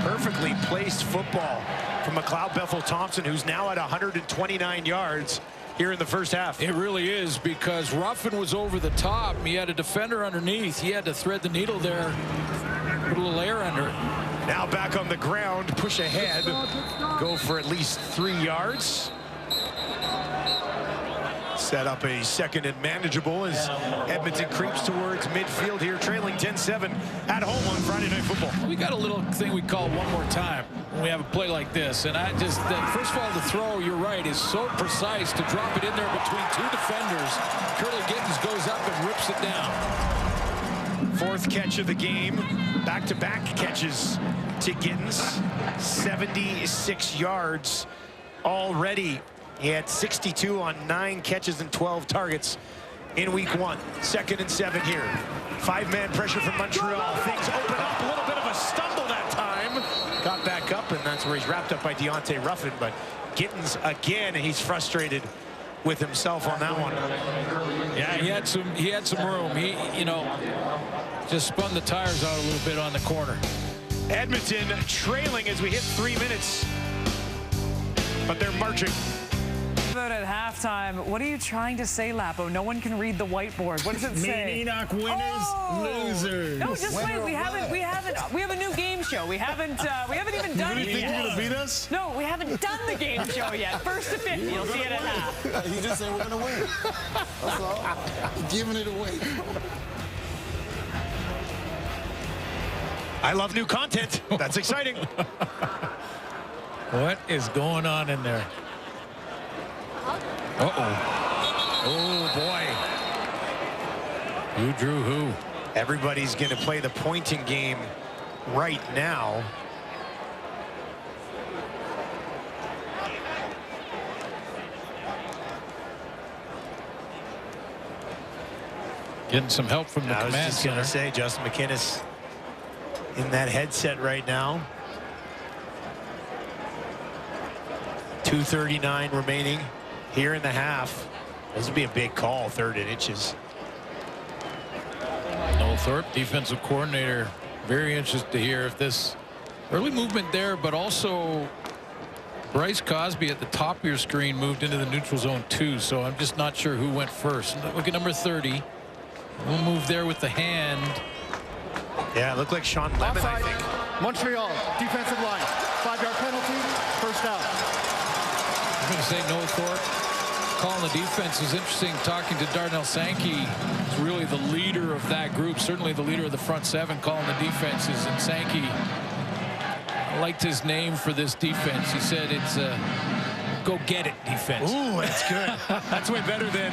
Perfectly placed football from McLeod Bethel Thompson, who's now at 129 yards here in the first half. It really is, because Ruffin was over the top. He had a defender underneath. He had to thread the needle there, put a little air under it. Now back on the ground, push ahead, go for at least 3 yards. Set up a second and manageable as Edmonton creeps towards midfield here, trailing 10-7 at home on Friday Night Football. We got a little thing we call one more time when we have a play like this. And first of all, the throw, you're right, is so precise to drop it in there between 2 defenders. Curly Gittens goes up and rips it down. 4th catch of the game. Back-to-back catches to Gittens. 76 yards already. He had 62 on 9 catches and 12 targets in week 1. 2nd and 7 here. 5-man pressure from Montreal. Things open up. A little bit of a stumble that time. Got back up, and that's where he's wrapped up by Deontay Ruffin. But Gittens again, and he's frustrated with himself on that one. Yeah, he had some room. He, you know, just spun the tires out a little bit on the corner. Edmonton trailing as we hit 3 minutes, but they're marching. At half. halftime. What are you trying to say, Lapo? No one can read the whiteboard. What does it say? Enoch winners, losers. No, just wait. We have a new game show. We haven't even done it yet. You're gonna beat us? No, we haven't done the game show yet. First to 50, you'll see it at half. He just said we're gonna win. That's all. Giving it away. I love new content. That's exciting. What is going on in there? Uh-oh. Oh, boy. Who drew who? Everybody's going to play the pointing game right now. Getting some help from the command I was just going center. to say, Justin McInnes in that headset right now. 2:39 remaining here in the half. This would be a big call, 3rd and inches. Noel Thorpe, defensive coordinator, very interested to hear if this early movement there, but also Bryce Cosby at the top of your screen moved into the neutral zone too. So I'm just not sure who went first. Look at number 30. We'll move there with the hand. Yeah, it looked like Sean Lemon, I think. Montreal, defensive line. 5-yard penalty, first down. I'm going to say Noel Thorpe calling the defense is interesting. Talking to Darnell Sankey, who's really the leader of that group, certainly the leader of the front 7 calling the defenses. And Sankey liked his name for this defense. He said it's a go-get-it defense. Ooh, that's good. That's way better than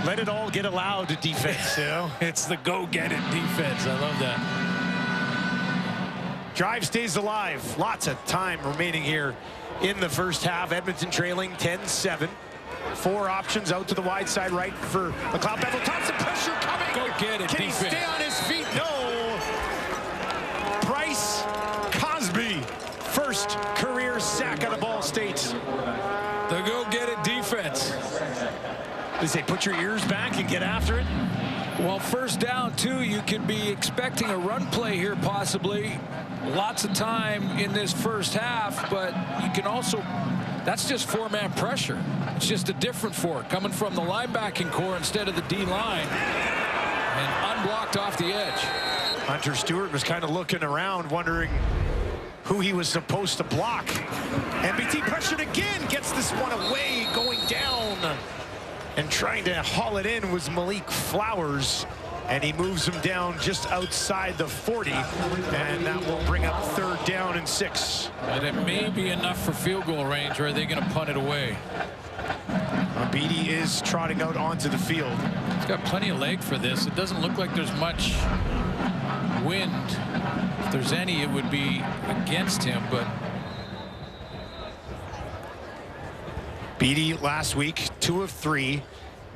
let it all get allowed defense, you know? It's the go-get-it defense. I love that. Drive stays alive. Lots of time remaining here in the first half. Edmonton trailing 10-7. 4 options out to the wide side right for McLeod. Bevel Thompson, pressure coming. Go get it, Can defense. he stay on his feet? No. Bryce Cosby, first career sack out of Ball State. The go-get-it defense. They say put your ears back and get after it. Well, first down, too, you could be expecting a run play here possibly. Lots of time in this first half, but you can also, that's just 4-man pressure. It's just a different 4 coming from the linebacking core instead of the D-line. And unblocked off the edge. Hunter Stewart was kind of looking around, wondering who he was supposed to block. MBT pressured again, gets this one away, going down. And trying to haul it in was Malik Flowers. And he moves him down just outside the 40. And that will bring up 3rd down and 6. But it may be enough for field goal range, or are they going to punt it away? Beatty is trotting out onto the field. He's got plenty of leg for this. It doesn't look like there's much wind. If there's any, it would be against him, but Beatty last week, 2 of 3,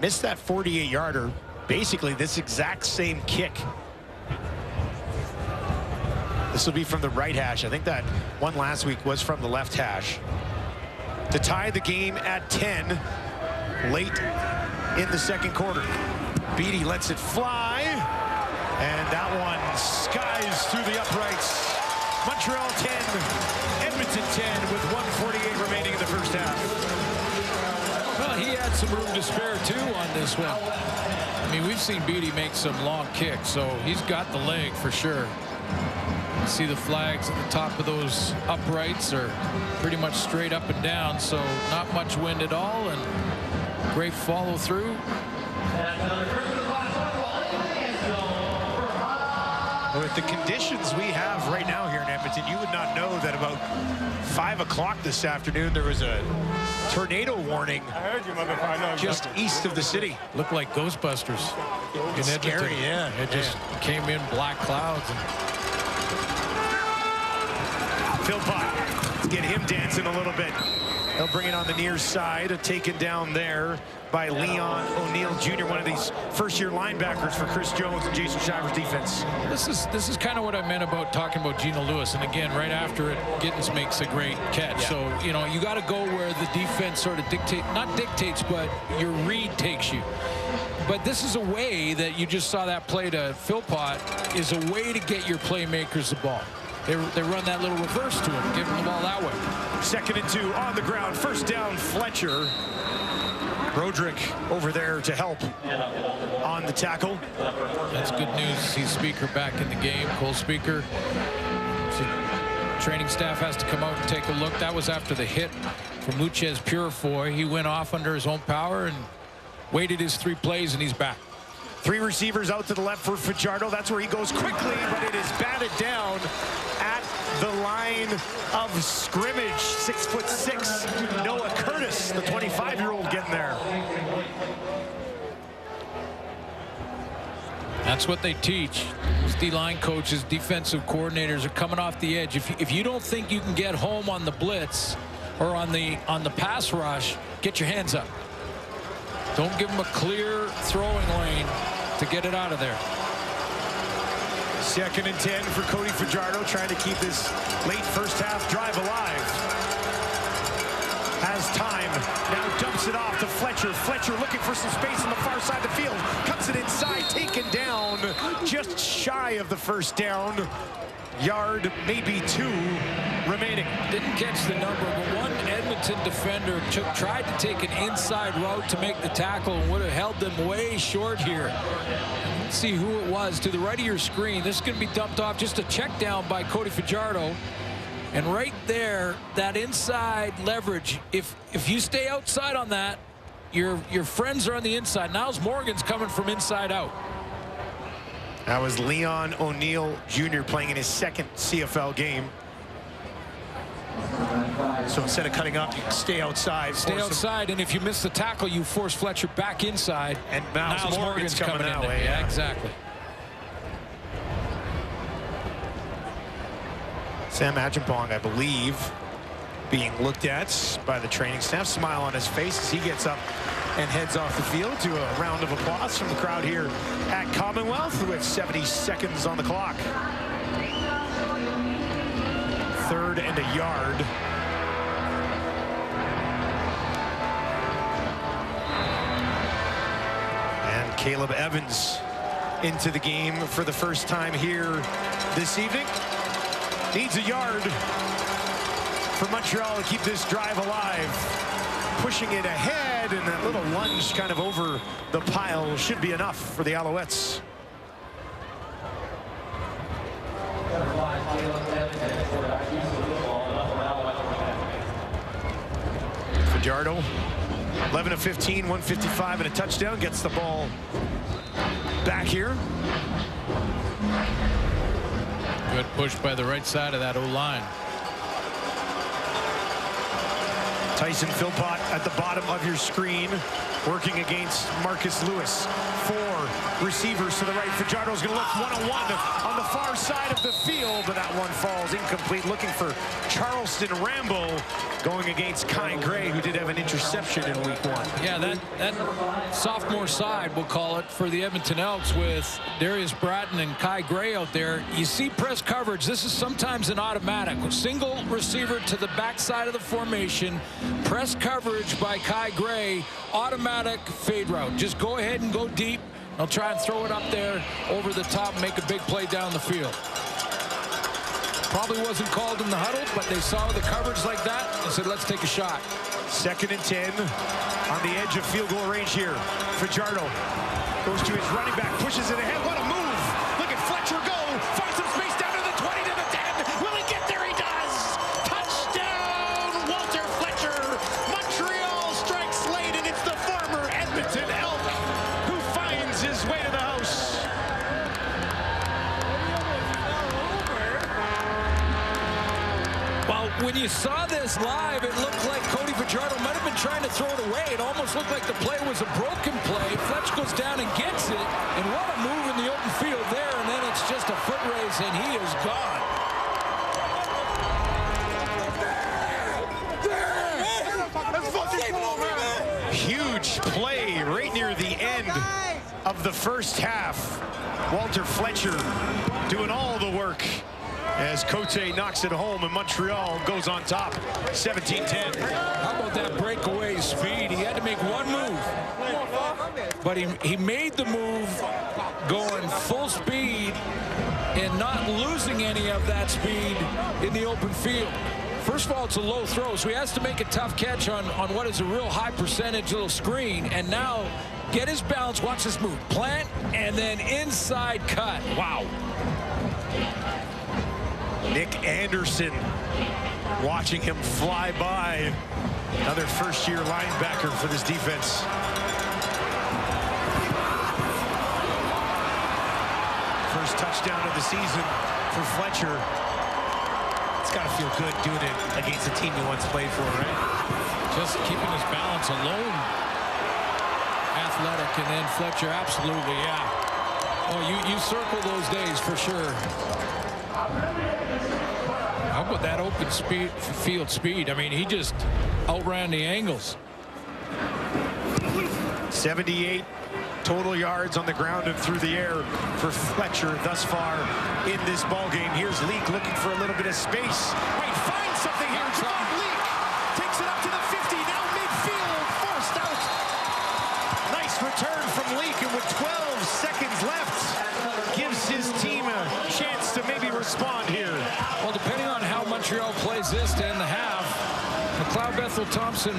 missed that 48-yarder. Basically this exact same kick. This will be from the right hash. I think that one last week was from the left hash. To tie the game at 10 late in the 2nd quarter. Beatty lets it fly, and that one skies through the uprights. Montreal 10, Edmonton 10 with 1:48 remaining in the first half. well, he had some room to spare too on this one. I mean, we've seen Beatty make some long kicks, so he's got the leg for sure. You see the flags at the top of those uprights are pretty much straight up and down, so not much wind at all, and great follow through. With the conditions we have right now here in Edmonton, you would not know that about 5 o'clock this afternoon there was a tornado warning just east of the city. Looked like Ghostbusters in It's Edmonton. scary, yeah. It just came in black clouds. And Philpott, let's get him dancing a little bit. They'll bring it on the near side, taken down there by Leon O'Neill Jr., one of these first-year linebackers for Chris Jones and Jason Shiver's defense. This is kind of what I meant about talking about Geno Lewis. And again, right after it, Gittins makes a great catch. Yeah. So, you know, you got to go where the defense sort of not dictates, but your read takes you. But this is a way that you just saw that play to Philpott is a way to get your playmakers the ball. They run that little reverse to him, give him the ball that way. 2nd and 2 on the ground. First down, Fletcher. Broderick over there to help on the tackle. That's good news. He's Speaker back in the game. Cole Speaker. So training staff has to come out and take a look. That was after the hit from Luchez Purifoy. He went off under his own power and waited his 3 plays, and he's back. 3 receivers out to the left for Fajardo. That's where he goes quickly, but it is batted down at the line of scrimmage. 6'6", Noah Curtis, the 25-year-old, getting there. That's what they teach. These D-line coaches, defensive coordinators are coming off the edge. If you don't think you can get home on the blitz or on the pass rush, get your hands up. Don't give them a clear throwing lane to get it out of there. 2nd and 10 for Cody Fajardo, trying to keep this late first half drive alive. Has time, now dumps it off to Fletcher. Fletcher looking for some space on the far side of the field. Cuts it inside, taken down, just shy of the first down. Yard, maybe 2 remaining. Didn't catch the number, but one Edmonton defender tried to take an inside route to make the tackle and would have held them way short here. Let's see who it was. To the right of your screen, this is going to be dumped off. Just a check down by Cody Fajardo. And right there, that inside leverage, if you stay outside on that, your friends are on the inside. Niles Morgan's coming from inside out. That was Leon O'Neill Jr. playing in his 2nd CFL game. So instead of cutting up, you stay outside. Stay outside, and if you miss the tackle, you force Fletcher back inside. And Niles Morgan's coming that way. Yeah, exactly. Sam Ajampong, I believe, being looked at by the training staff. Smile on his face as he gets up and heads off the field to a round of applause from the crowd here at Commonwealth with 70 seconds on the clock. 3rd and a yard. And Caleb Evans into the game for the first time here this evening. Needs a yard for Montreal to keep this drive alive. Pushing it ahead, and that little lunge kind of over the pile should be enough for the Alouettes. Fajardo, 11 of 15, 155 and a touchdown, gets the ball back here. Good push by the right side of that O-line. Tyson Philpott at the bottom of your screen, working against Marcus Lewis. 4 receivers to the right. Fajardo's going to look one-on-one on the far side of the field, but that one falls incomplete. Looking for Charleston Rambo going against Kai Gray, who did have an interception in week 1. Yeah, that sophomore side, we'll call it, for the Edmonton Elks with Darius Bratton and Kai Gray out there. You see press coverage. This is sometimes an automatic. Single receiver to the backside of the formation. Press coverage by Kai Gray. Automatic fade route. Just go ahead and go deep. They'll try and throw it up there over the top and make a big play down the field. Probably wasn't called in the huddle, but they saw the coverage like that and said, let's take a shot. 2nd and 10 on the edge of field goal range here. Fajardo goes to his running back, pushes it ahead. What a move! Look at Fletcher go! Finds some space down to the 20 to the 10. Will he get there? He does! Touchdown, Walter Fletcher! Montreal strikes late, and it's the former Edmonton Elk who finds his way to the house. Well, when you saw this live, it looked like Cody Fajardo might have been trying to throw it away. It almost looked like the play was a broken play. Fletch goes down and gets it, and what a move in the open field there, and then it's just a foot race, and he is gone. Huge play right near the end of the first half. Walter Fletcher doing all the work as Cote knocks it home, and Montreal goes on top, 17-10. How about that breakaway speed? He had to make one move, but he made the move going full speed and not losing any of that speed in the open field. First of all, it's a low throw, so he has to make a tough catch on what is a real high percentage little screen. And now get his balance, watch this move. Plant, and then inside cut. Wow. Nick Anderson watching him fly by. Another first-year linebacker for this defense. First touchdown of the season for Fletcher. It's got to feel good doing it against a team he once played for, right? Just keeping his balance alone. Athletic, and then Fletcher, absolutely, yeah. Oh, you circle those days for sure. How about that open speed, field speed? I mean, he just outran the angles. 78 total yards on the ground and through the air for Fletcher thus far in this ball game. Here's Leak looking for a little bit of space. Wait, finds something here. Javon Leak takes it up to the 50. Now midfield, forced out. Nice return from Leak, and with 12 seconds left, gives his team a chance to maybe respond here. Well, depending on how Montreal plays this to end the half, McLeod Bethel-Thompson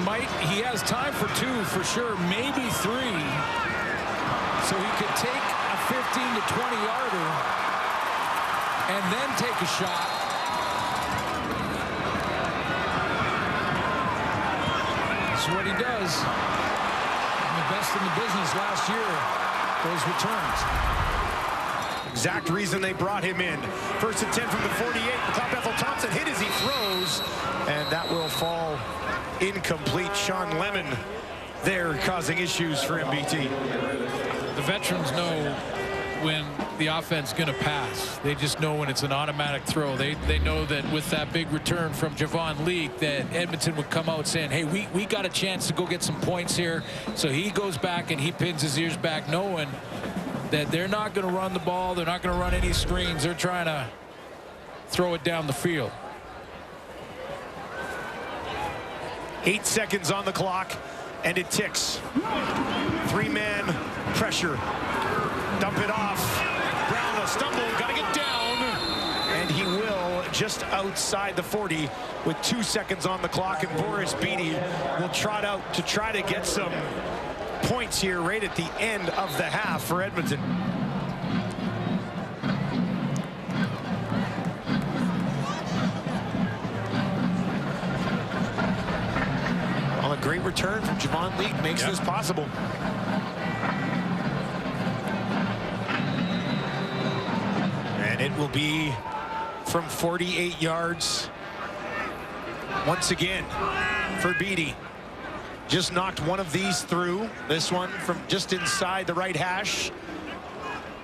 he has time for 2 for sure, maybe 3. So he could take a 15 to 20 yarder and then take a shot. That's what he does. The best in the business last year, those returns. Exact reason they brought him in. First and 10 from the 48. McLeod Bethel-Thompson hit as he throws, and that will fall incomplete. Sean Lemon there causing issues for MBT. The veterans know when the offense is going to pass. They just know when it's an automatic throw. They know that with that big return from Javon Leak that Edmonton would come out saying, hey, we got a chance to go get some points here. So he goes back and he pins his ears back, knowing that they're not going to run the ball. They're not going to run any screens. They're trying to throw it down the field. 8 seconds on the clock, and it ticks. 3-man pressure. Dump it off. Brown a stumble, got to get down. And he will just outside the 40 with 2 seconds on the clock, and Boris Beatty will trot out to try to get some points here right at the end of the half for Edmonton. Well, a great return from Javon Leak makes this possible. And it will be from 48 yards once again for Beatty. Just knocked one of these through. This one from just inside the right hash.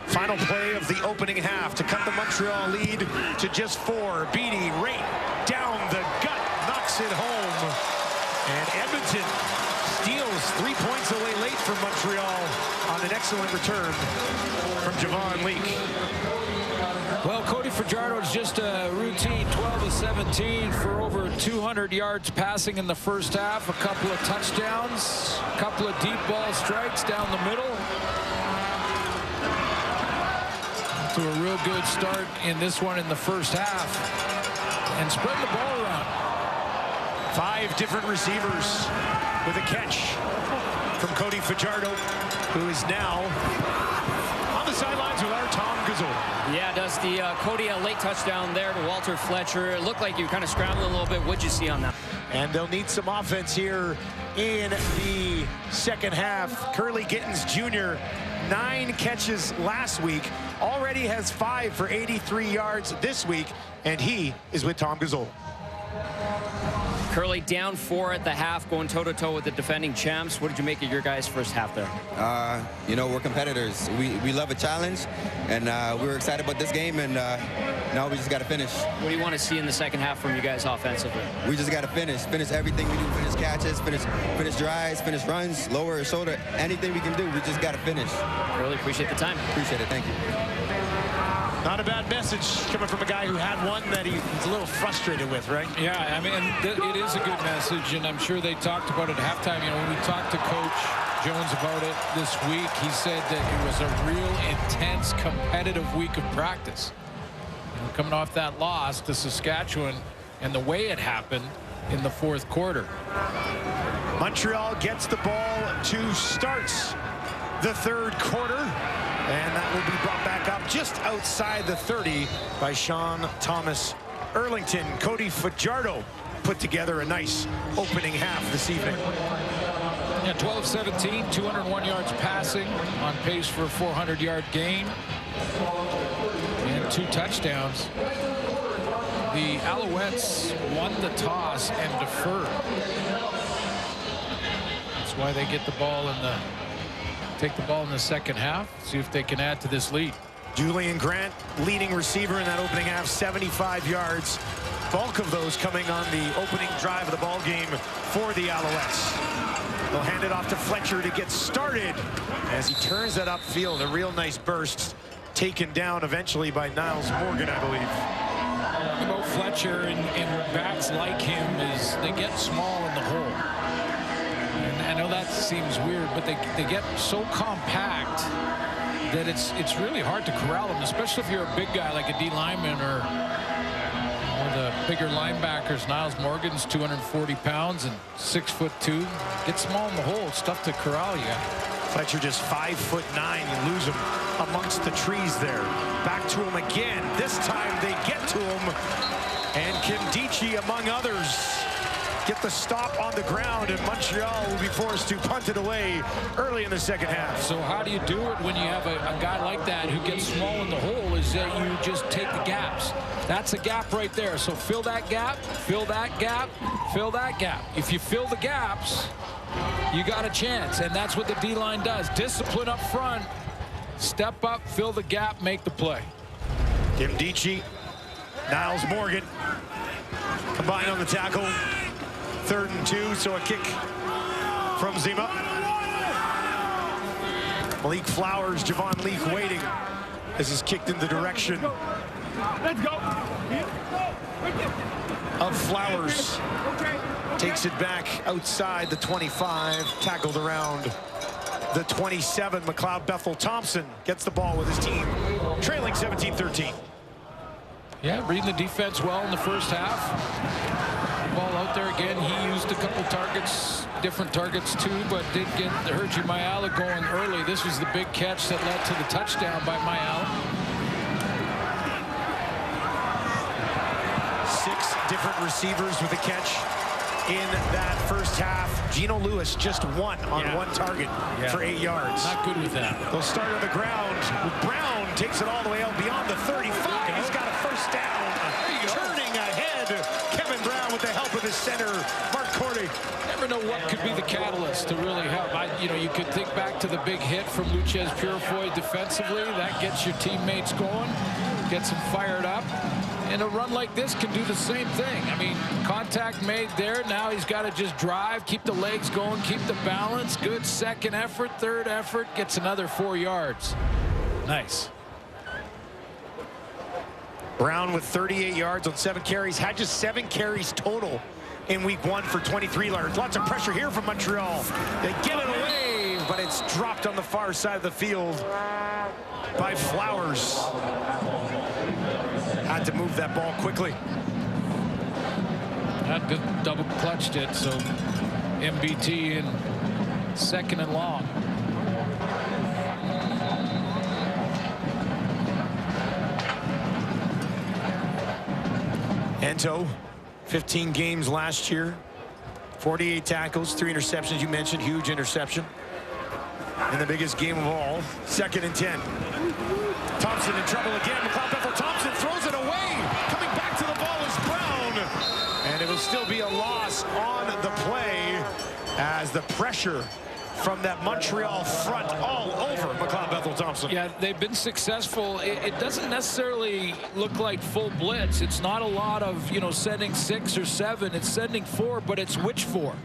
Final play of the opening half to cut the Montreal lead to just 4. Beatty right down the gut, knocks it home. And Edmonton steals 3 points away late from Montreal on an excellent return from Javon Leak. Well, Cody Fajardo's just a routine 12 of 17 for over 200 yards passing in the first half. A couple of touchdowns, a couple of deep ball strikes down the middle. To a real good start in this one in the first half. And spread the ball around. 5 different receivers with a catch from Cody Fajardo, who is now on the sidelines with our Tom Gazol. Yeah, does the Cody a late touchdown there to Walter Fletcher. It looked like you kind of scrambled a little bit. What'd you see on that? And they'll need some offense here in the second half. Curly Gittens Jr., 9 catches last week, already has 5 for 83 yards this week, and he is with Tom Gazol. Curly down 4 at the half, going toe-to-toe with the defending champs. What did you make of your guys' first half there? You know, we're competitors. We love a challenge, and we were excited about this game, and now we just got to finish. What do you want to see in the second half from you guys offensively? We just got to finish everything we do, finish catches, finish drives, finish runs, lower or shoulder, anything we can do, we just got to finish. Really appreciate the time. Appreciate it, thank you. Not a bad message coming from a guy who had one that he was a little frustrated with, right? Yeah, I mean, it is a good message, and I'm sure they talked about it at halftime. You know, when we talked to Coach Jones about it this week, he said that it was a real intense, competitive week of practice. You know, coming off that loss to Saskatchewan, and the way it happened in the fourth quarter. Montreal gets the ball to start the third quarter, and that will be brought back up just outside the 30 by Sean Thomas Erlington. Cody Fajardo put together a nice opening half this evening. Yeah, 12-17, 201 yards passing, on pace for a 400-yard gain and 2 touchdowns. The Alouettes won the toss and deferred. That's why they get the ball in the second half. See if they can add to this lead. Julian Grant, leading receiver in that opening half, 75 yards. Bulk of those coming on the opening drive of the ball game for the Alouettes. They'll hand it off to Fletcher to get started as he turns that upfield. A real nice burst, taken down eventually by Niles Morgan, I believe. About Fletcher and backs like him is they get small in the hole. And I know that seems weird, but they get so compact that it's really hard to corral them, especially if you're a big guy like a D lineman or the bigger linebackers. Niles Morgan's 240 pounds and 6'2". Get small in the hole. It's tough to corral you. Fletcher just 5'9". You lose him amongst the trees there. Back to him again. This time they get to him. And Kimdichie, among others, get the stop on the ground, and Montreal will be forced to punt it away early in the second half. So how do you do it when you have a guy like that who gets small in the hole? Is that you just take the gaps. That's a gap right there. So fill that gap, fill that gap, fill that gap. If you fill the gaps, you got a chance, and that's what the D-line does. Discipline up front, step up, fill the gap, make the play. Kimdichie, Niles Morgan combined on the tackle. 3rd and 2, so a kick from Zima. Malik Flowers, Javon Leak waiting. This is kicked in the direction of Flowers. Takes it back outside the 25, tackled around the 27. McLeod Bethel Thompson gets the ball with his team, trailing 17-13. Yeah, reading the defense well in the first half. Ball out there again. He used a couple targets, different targets too, but did get Hergy Mayala going early. This was the big catch that led to the touchdown by Mayala. 6 different receivers with a catch in that first half. Geno Lewis just 1 on 1 target for 8 yards. Not good with that. They'll start on the ground. Brown takes it all the way out beyond the 35. He's got a first down. Turning ahead, Kevin Brown with the help of his center, Mark Cordy. Never know what could be the catalyst to really help. You could think back to the big hit from Luchez Purifoy defensively. That gets your teammates going, gets them fired up. And a run like this can do the same thing. I mean, contact made there. Now he's got to just drive, keep the legs going, keep the balance. Good second effort, third effort, gets another 4 yards. Nice. Brown with 38 yards on 7 carries, had just 7 carries total in week 1 for 23 yards. Lots of pressure here from Montreal. They give it away, but it's dropped on the far side of the field by Flowers. Had to move that ball quickly. That good double clutched it, so MBT in 2nd and long. Ento, 15 games last year, 48 tackles, 3 interceptions. You mentioned huge interception in the biggest game of all. 2nd and 10. Thompson in trouble again. McLeod Bethel Thompson throws it away. Coming back to the ball is Brown, and it will still be a loss on the play as the pressure from that Montreal front all over McLeod Bethel Thompson. Yeah, they've been successful. It doesn't necessarily look like full blitz. It's not a lot of, sending 6 or 7. It's sending 4, but it's which 4?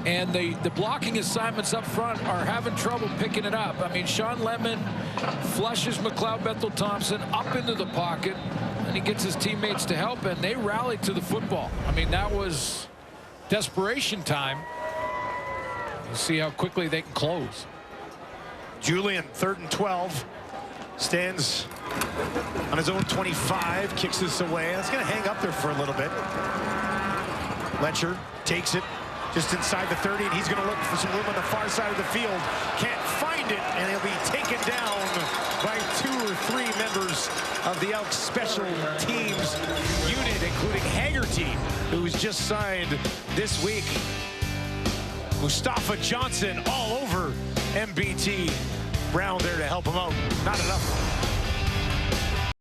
And the blocking assignments up front are having trouble picking it up. I mean, Sean Lemon flushes McLeod Bethel Thompson up into the pocket, and he gets his teammates to help, and they rallied to the football. I mean, that was desperation time. You see how quickly they can close. Julian, 3rd and 12, stands On his own 25, kicks this away. That's going to hang up there for a little bit. Letcher takes it just inside the 30, and he's going to look for some room on the far side of the field. Can't find it, and he'll be taken down by 2 or 3 members of the Elks special teams unit, including Haggerty, who's just signed this week. Mustafa Johnson all over MBT. Brown there to help him out. Not enough.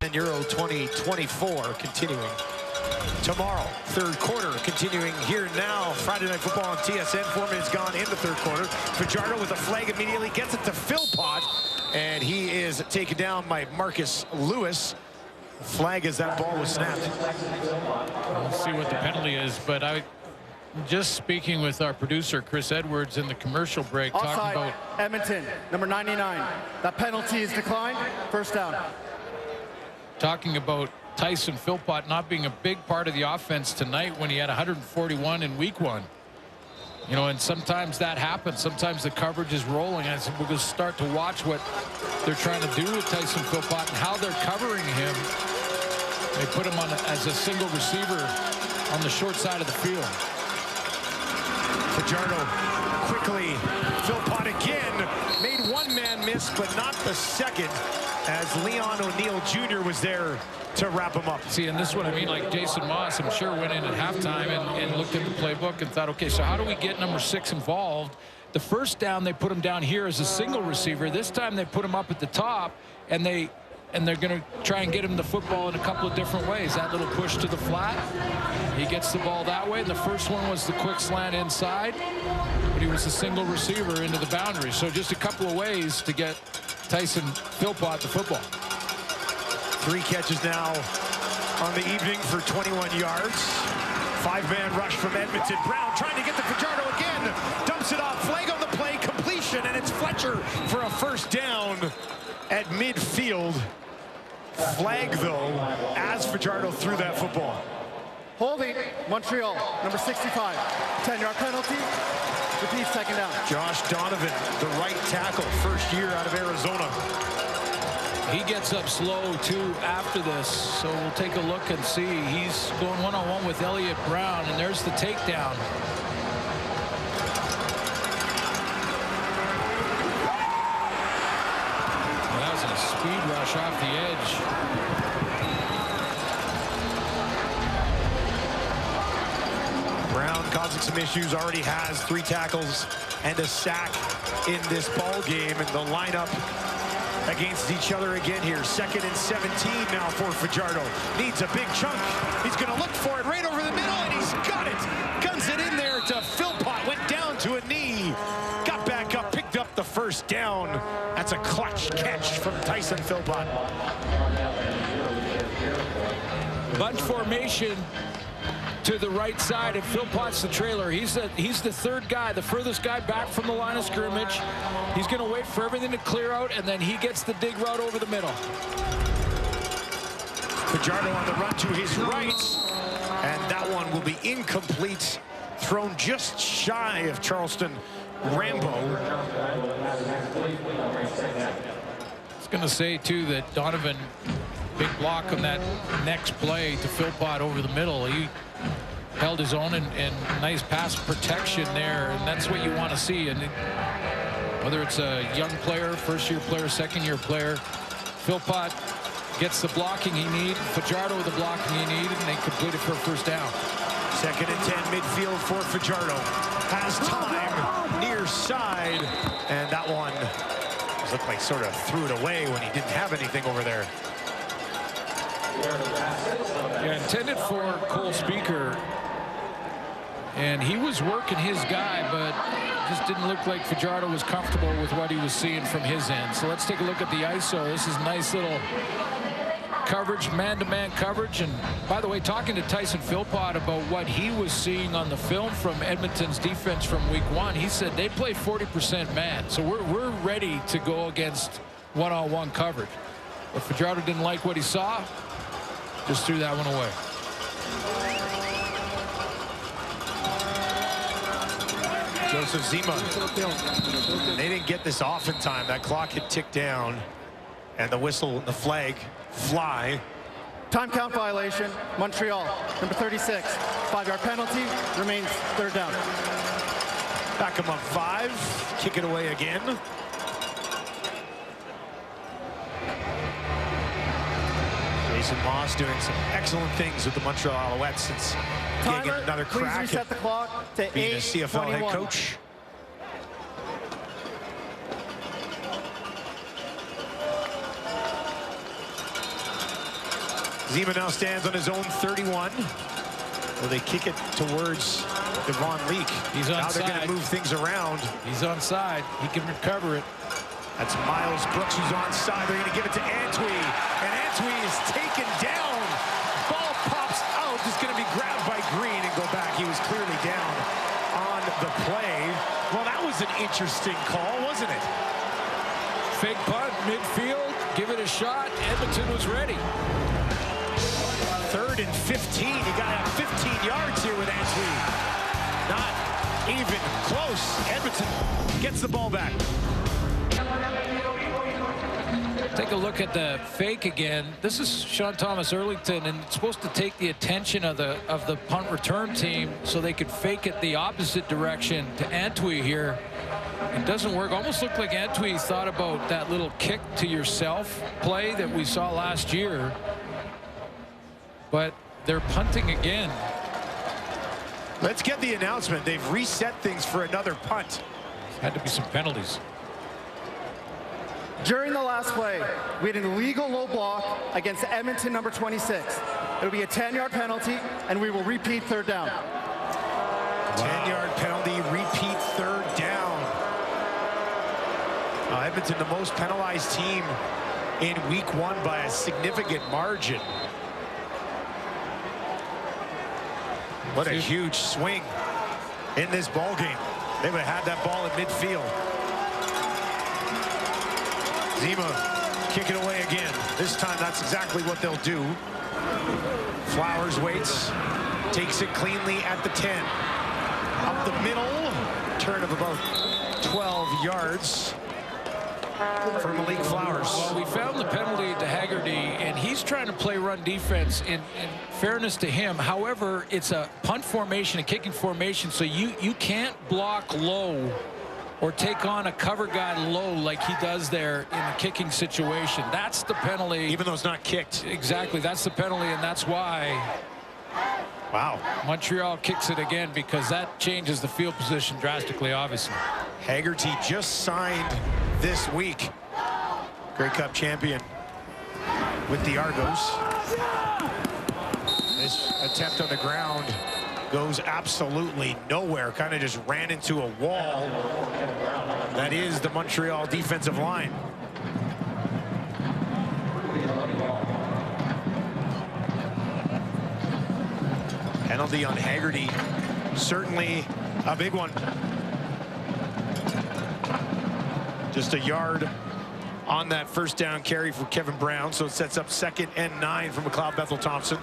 And Euro 2024 continuing tomorrow. Third quarter continuing here now. Friday Night Football on TSN. 4 minutes gone in the third quarter. Fajardo with a flag immediately gets it to Philpott, and he is taken down by Marcus Lewis. Flag as that ball was snapped. We'll see what the penalty is, but just speaking with our producer Chris Edwards in the commercial break, Offside, talking about Edmonton, number 99. That penalty is declined. First down. Talking about Tyson Philpott not being a big part of the offense tonight when he had 141 in week 1. You know, and sometimes that happens. Sometimes the coverage is rolling. I said we're going to start to watch what they're trying to do with Tyson Philpott and how they're covering him. They put him on as a single receiver on the short side of the field. Fajardo quickly. Philpott again made one man miss, but not the second, as Leon O'Neal Jr. was there to wrap him up. See, and this is what I mean, like Jason Moss, I'm sure, went in at halftime and looked at the playbook and thought, okay, so how do we get number 6 involved? The first down, they put him down here as a single receiver. This time they put him up at the top, and they're going to try and get him the football in a couple of different ways. That little push to the flat, he gets the ball that way. And the first one was the quick slant inside, but he was a single receiver into the boundary. So just a couple of ways to get Tyson Philpott the football. 3 catches now on the evening for 21 yards. 5-man rush from Edmonton. Brown trying to get to Fajardo again. Dumps it off. Flag on the play. Completion. And it's Fletcher for a first down at midfield. Flag, though, as Fajardo threw that football. Holding, Montreal, number 65. 10-yard penalty. Repeat, second down. Josh Donovan, the right tackle, first year out of Arizona. He gets up slow, too, after this. So we'll take a look and see. He's going one-on-one with Elliott Brown, and there's the takedown. Well, that was a speed rush off the edge. Brown causing some issues, already has 3 tackles and a sack in this ball game, and the lineup against each other again here. 2nd and 17 now for Fajardo. Needs a big chunk. He's going to look for it right over the middle, and he's got it. Guns it in there to Philpott. Went down to a knee. Got back up, picked up the first down. That's a clutch catch from Tyson Philpott. Bunch formation to the right side, and Philpott's the trailer. He's the 3rd guy, the furthest guy back from the line of scrimmage. He's going to wait for everything to clear out, and then he gets the dig route over the middle. Fajardo on the run to his right, and that one will be incomplete. Thrown just shy of Charleston Rambo. I was going to say, too, that Donovan, big block on that next play to Philpott over the middle. He held his own, and nice pass protection there, and that's what you want to see. And whether it's a young player, first-year player, second-year player, Philpott gets the blocking he needs, Fajardo the blocking he needed, and they complete it for a first down. 2nd and 10 midfield for Fajardo. Has time near side, and that one looked like sort of threw it away when he didn't have anything over there. Yeah, intended for Cole Speaker, and he was working his guy, but just didn't look like Fajardo was comfortable with what he was seeing from his end. So let's take a look at the ISO. This is nice little coverage, man-to-man coverage. And by the way, talking to Tyson Philpott about what he was seeing on the film from Edmonton's defense from week 1, he said they play 40% man. So we're ready to go against one-on-one coverage. But Fajardo didn't like what he saw, just threw that one away. Joseph Zima. They didn't get this off in time. That clock had ticked down. And the whistle and the flag fly. Time count violation, Montreal, number 36. 5-yard penalty, remains third down. Back him up 5, kick it away again. Jason Moss doing some excellent things with the Montreal Alouettes since getting another crack please reset the clock to being a CFL head 8:21. coach. Zima now stands on his own 31. Well, they kick it towards Devon Leak. He's now they're going onside. to move things around. He's onside. He can recover it. That's Miles Brooks who's onside. They're going to give it to Antwi. And Antwi is taken down. Ball pops out. It's going to be grabbed by Green and go back. He was clearly down on the play. Well, that was an interesting call, wasn't it? Fake punt, midfield. Give it a shot. Edmonton was ready. 3rd and 15. You got to have 15 yards here with Antwi. Not even close. Edmonton gets the ball back. Take a look at the fake again. This is Sean Thomas Erlington, and it's supposed to take the attention of the punt return team so they could fake it the opposite direction to Antwi here. It doesn't work. Almost looked like Antwi thought about that little kick to yourself play that we saw last year. But they're punting again. Let's get the announcement. They've reset things for another punt. Had to be some penalties. During the last play, we had an illegal low block against Edmonton, number 26. It'll be a 10-yard penalty, and we will repeat third down. 10-yard penalty, repeat third down. Edmonton, the most penalized team in week 1 by a significant margin. What a huge swing in this ball game. They would have had that ball in midfield. Zima kick it away again. This time that's exactly what they'll do. Flowers waits, takes it cleanly at the 10. Up the middle, turn of about 12 yards for Malik Flowers. Well, we found the penalty to Haggerty, and he's trying to play run defense in fairness to him. However, it's a punt formation, a kicking formation, so you can't block low or take on a cover guy low like he does there in the kicking situation. That's the penalty. Even though it's not kicked. Exactly, that's the penalty, and that's why Wow. Montreal kicks it again, because that changes the field position drastically, obviously. Haggerty just signed this week. Grey Cup champion with the Argos. This attempt on the ground goes absolutely nowhere. Kind of just ran into a wall. That is the Montreal defensive line. Penalty on Haggerty. Certainly a big one. Just a yard on that first down carry for Kevin Brown, so it sets up 2nd and 9 for McLeod Bethel-Thompson.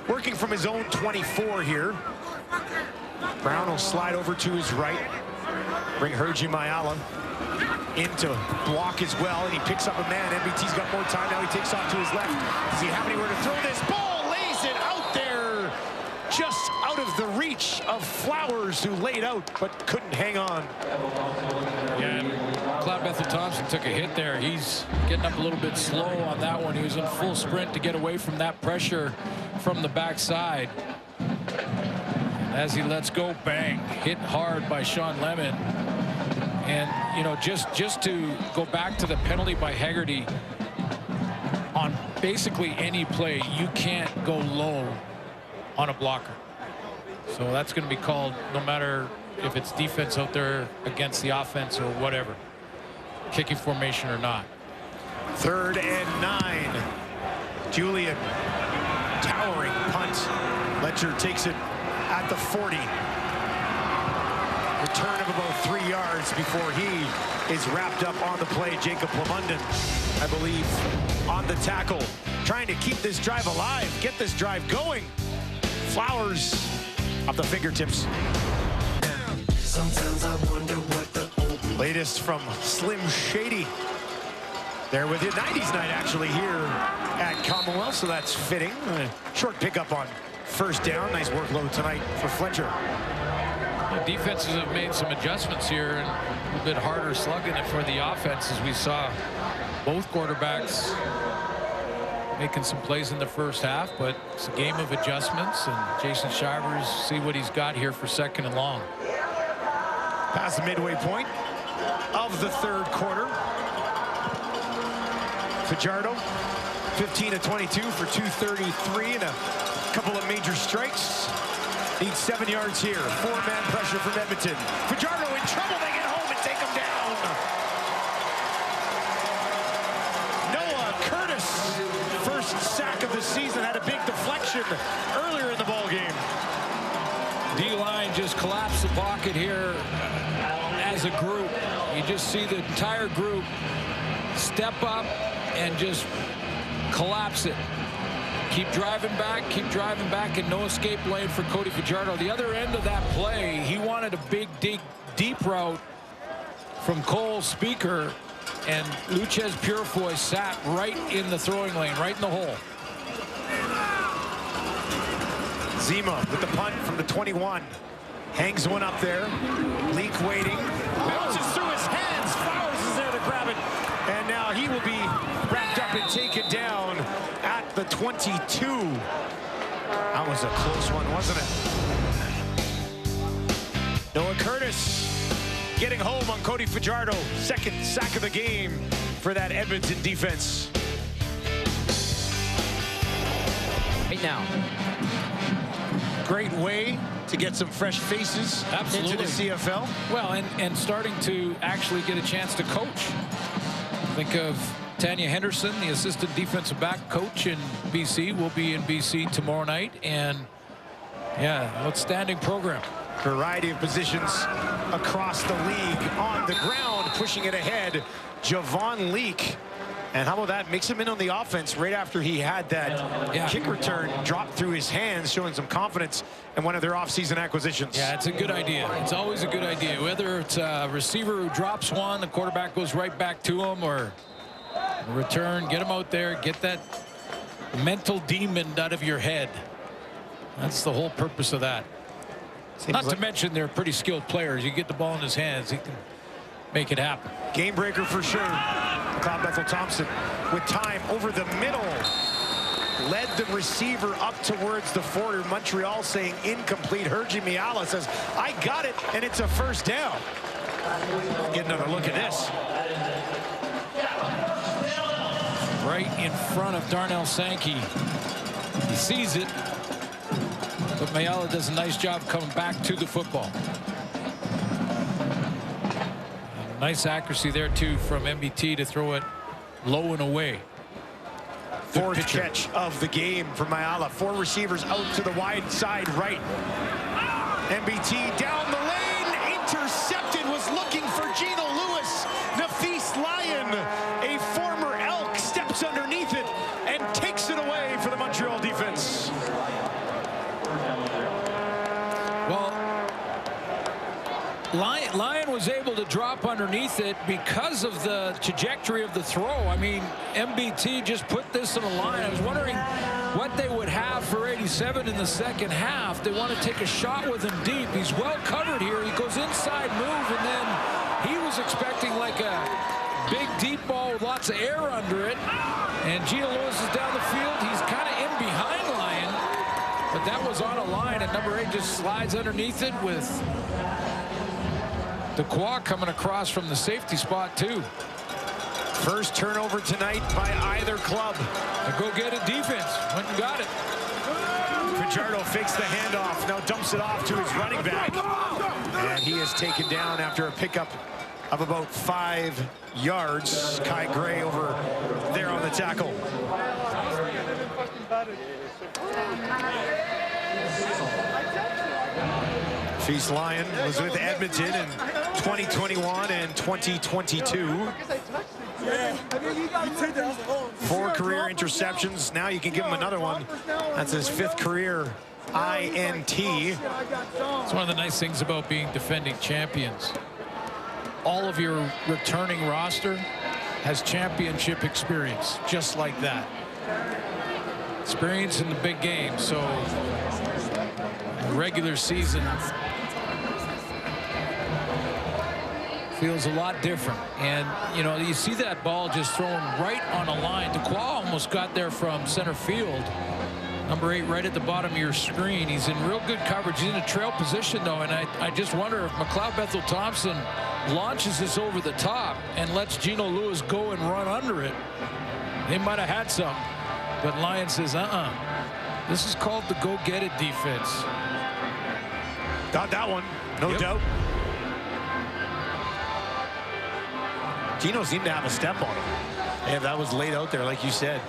Working from his own 24 here. Brown will slide over to his right. Bring Herji Mayala in to block as well, and he picks up a man. MBT's got more time now. He takes off to his left. Does he have anywhere to throw this ball? Lays it out there, just out of the reach of Flowers, who laid out but couldn't hang on. Yeah, McLeod Bethel-Thompson took a hit there. He's getting up a little bit slow on that one. He was in full sprint to get away from that pressure from the backside. As he lets go, bang, hit hard by Sean Lemon. And, you know, just to go back to the penalty by Haggerty, on basically any play, you can't go low on a blocker. So that's going to be called no matter if it's defense out there against the offense or whatever, kicking formation or not. 3rd and 9. Julian, towering punt. Letcher takes it at the 40. Return of about 3 yards before he is wrapped up on the play. Jacob Lamunden, I believe, on the tackle, trying to keep this drive alive, get this drive going. Flowers off the fingertips. Sometimes I wonder what the Latest from Slim Shady. There with you. 90s night actually here at Commonwealth, so that's fitting. Short pickup on first down. Nice workload tonight for Fletcher. The defenses have made some adjustments here and a little bit harder slugging it for the offense, as we saw both quarterbacks making some plays in the first half, but it's a game of adjustments, and Jason Shivers see what he's got here for second and long. Past the midway point of the third quarter. Fajardo, 15 of 22 for 233 and a couple of major strikes. Needs 7 yards here. 4-man pressure from Edmonton. Fajardo in trouble. They get home and take him down. Noah Curtis, first sack of the season, had a big deflection earlier in the ball game. D-line just collapsed the pocket here as a group. You just see the entire group step up and just collapse it. Keep driving back, and no escape lane for Cody Fajardo. The other end of that play, he wanted a big, deep route from Cole Speaker, and Luchez Purifoy sat right in the throwing lane, right in the hole. Zima with the punt from the 21. Hangs one up there. Leak waiting. Bounces through his hands. Flowers is there to grab it. And now he will be wrapped up and taken down at the 22. That was a close one, wasn't it? Noah Curtis getting home on Cody Fajardo. Second sack of the game for that Edmonton defense. Right now. Great way to get some fresh faces into the CFL. Well, and starting to actually get a chance to coach. Think of Tanya Henderson, the assistant defensive back coach in BC, will be in BC tomorrow night, and yeah, outstanding program. Variety of positions across the league. On the ground, pushing it ahead, Javon Leak. And how about that? Mix him in on the offense right after he had that kick return drop through his hands, showing some confidence in one of their offseason acquisitions. Yeah, it's a good idea. It's always a good idea. Whether it's a receiver who drops one, the quarterback goes right back to him, or return, get him out there, get that mental demon out of your head. That's the whole purpose of that. Not to mention they're pretty skilled players. You get the ball in his hands, he can make it happen. Game breaker for sure. Cloud Bethel Thompson with time over the middle. Led the receiver up towards the 40. Montreal saying incomplete. Hergy Miala says, I got it, and it's a first down. Get another look at this. Right in front of Darnell Sankey. He sees it, but Miala does a nice job coming back to the football. Nice accuracy there, too, from MBT to throw it low and away. Fourth catch of the game for Miala. 4 receivers out to the wide side right. MBT down the lane. Intercepted. Was looking for Gino Lewis. Nafis Lyon, a former Elk, steps underneath it and takes it away for the Montreal defense. Well, Lyon was able to drop underneath it because of the trajectory of the throw. I mean, MBT just put this in a line. I was wondering what they would have for 87 in the second half. They want to take a shot with him deep. He's well covered here. He goes inside move, and then he was expecting like a big deep ball with lots of air under it. And Gino Lewis is down the field. He's kind of in behind Lyon, but that was on a line, and number 8 just slides underneath it with the Dequoy coming across from the safety spot, too. First turnover tonight by either club. Now go get it defense. Went and got it. Fajardo fakes the handoff. Now dumps it off to his running back. And he is taken down after a pickup of about 5 yards. Kai Gray over there on the tackle. Feast Lyon was with Edmonton in 2021 and 2022. 4 career interceptions. Now you can give him another one. That's his 5th career INT. It's one of the nice things about being defending champions. All of your returning roster has championship experience, just like that. Experience in the big game. So regular season feels a lot different. And, you know, you see that ball just thrown right on a line. Duquois almost got there from center field. Number 8 right at the bottom of your screen. He's in real good coverage. He's in a trail position, though, and I just wonder if McLeod Bethel-Thompson launches this over the top and lets Gino Lewis go and run under it. They might have had some, but Lyon says, This is called the go-get-it defense. Got that one, no doubt. Gino seemed to have a step on him. Yeah, that was laid out there, like you said.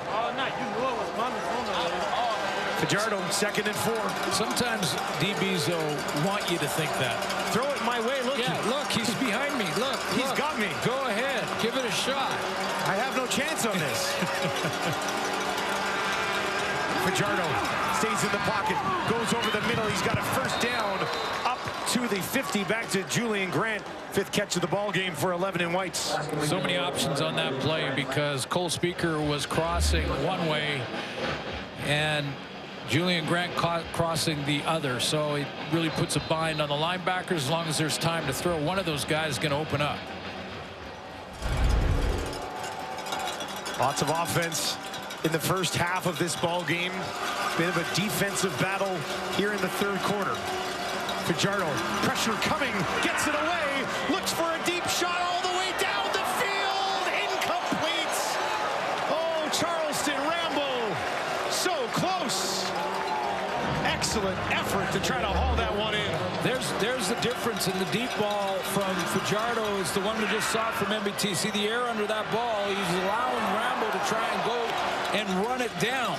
Fajardo, 2nd and 4. Sometimes DBs, though, want you to think that. Throw it my way. Look. Yeah, look, he's behind me. Look. He's got me. Go ahead. Give it a shot. I have no chance on this. Fajardo stays in the pocket, goes over the middle. He's got a first down up to the 50, back to Julian Grant. 5th catch of the ball game for 11 in whites. So many options on that play because Cole Speaker was crossing one way and Julian Grant crossing the other. So it really puts a bind on the linebackers. As long as there's time to throw, one of those guys is going to open up. Lots of offense in the first half of this ball game. Bit of a defensive battle here in the 3rd quarter. Fajardo, pressure coming, gets it away, looks for a deep shot all the way down the field. Incomplete. Oh, Charleston Rambo, so close. Excellent effort to try to haul that one in. There's the difference in the deep ball from Fajardo is the one we just saw from MBT. See the air under that ball. He's allowing Rambo to try and go and run it down.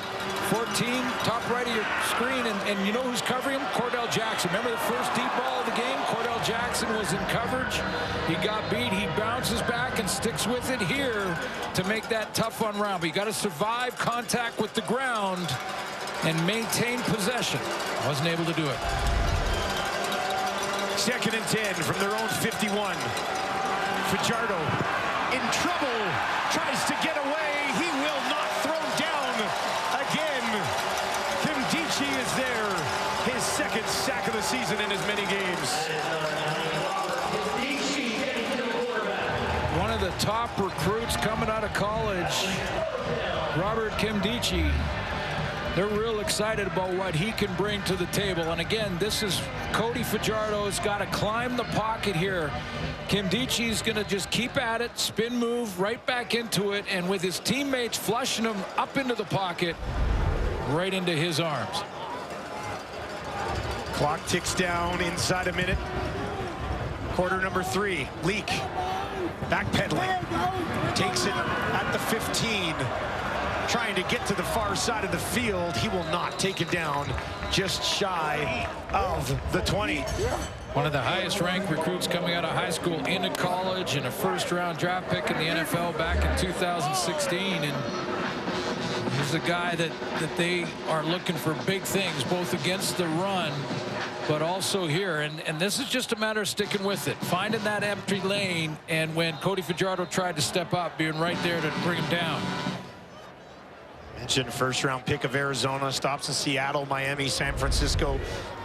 14, top right of your screen, and you know who's covering him? Cordell Jackson. Remember the first deep ball of the game? Cordell Jackson was in coverage. He got beat. He bounces back and sticks with it here to make that tough on Rambo. You got to survive contact with the ground and maintain possession. Wasn't able to do it. 2nd and 10 from their own 51. Fajardo in trouble, tries to get away. He will not throw down again. Kimdichie is there. His 2nd sack of the season in as many games. One of the top recruits coming out of college, Robert Kimdichie. They're real excited about what he can bring to the table. And again, this is Cody Fajardo's got to climb the pocket here. Kimdichie's going to just keep at it, spin move, right back into it, and with his teammates flushing him up into the pocket, right into his arms. Clock ticks down inside a minute. Quarter number 3, Leak backpedaling, takes it at the 15. Trying to get to the far side of the field. He will not take it down, just shy of the 20. One of the highest ranked recruits coming out of high school into college, and a 1st-round draft pick in the NFL back in 2016. And he's a guy that they are looking for big things, both against the run, but also here. And this is just a matter of sticking with it, finding that empty lane, and when Cody Fajardo tried to step up, being right there to bring him down. Mentioned 1st-round pick of Arizona, stops in Seattle, Miami, San Francisco.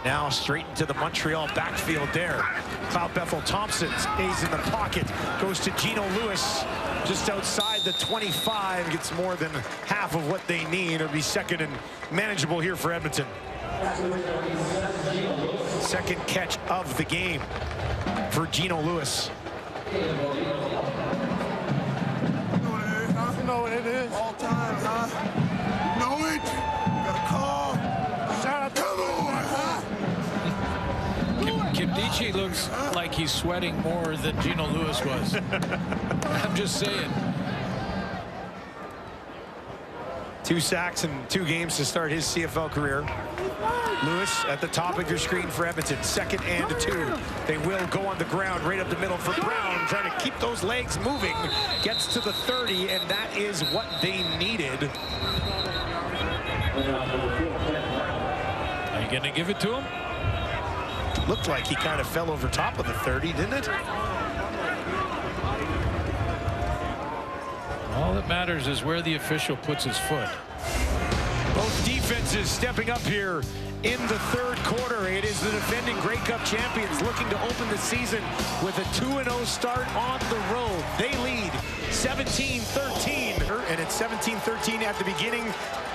Now straight into the Montreal backfield there. McLeod Bethel-Thompson stays in the pocket, goes to Gino Lewis just outside the 25, gets more than half of what they need. It'll be 2nd and manageable here for Edmonton. 2nd catch of the game for Gino Lewis. You know what it is. All time, huh? You know it. Got a call. Shout out to Kimdichie looks like he's sweating more than Gino Lewis was. I'm just saying. 2 sacks in 2 games to start his CFL career. Lewis at the top of your screen for Edmonton. 2nd and 2. They will go on the ground right up the middle for Brown, trying to keep those legs moving. Gets to the 30, and that is what they needed. Are you going to give it to him? Looked like he kind of fell over top of the 30, didn't it? what matters is where the official puts his foot. Both defenses stepping up here in the third quarter. It is the defending Grey Cup champions looking to open the season with a 2-0 start on the road. They lead 17-13, and it's 17-13 at the beginning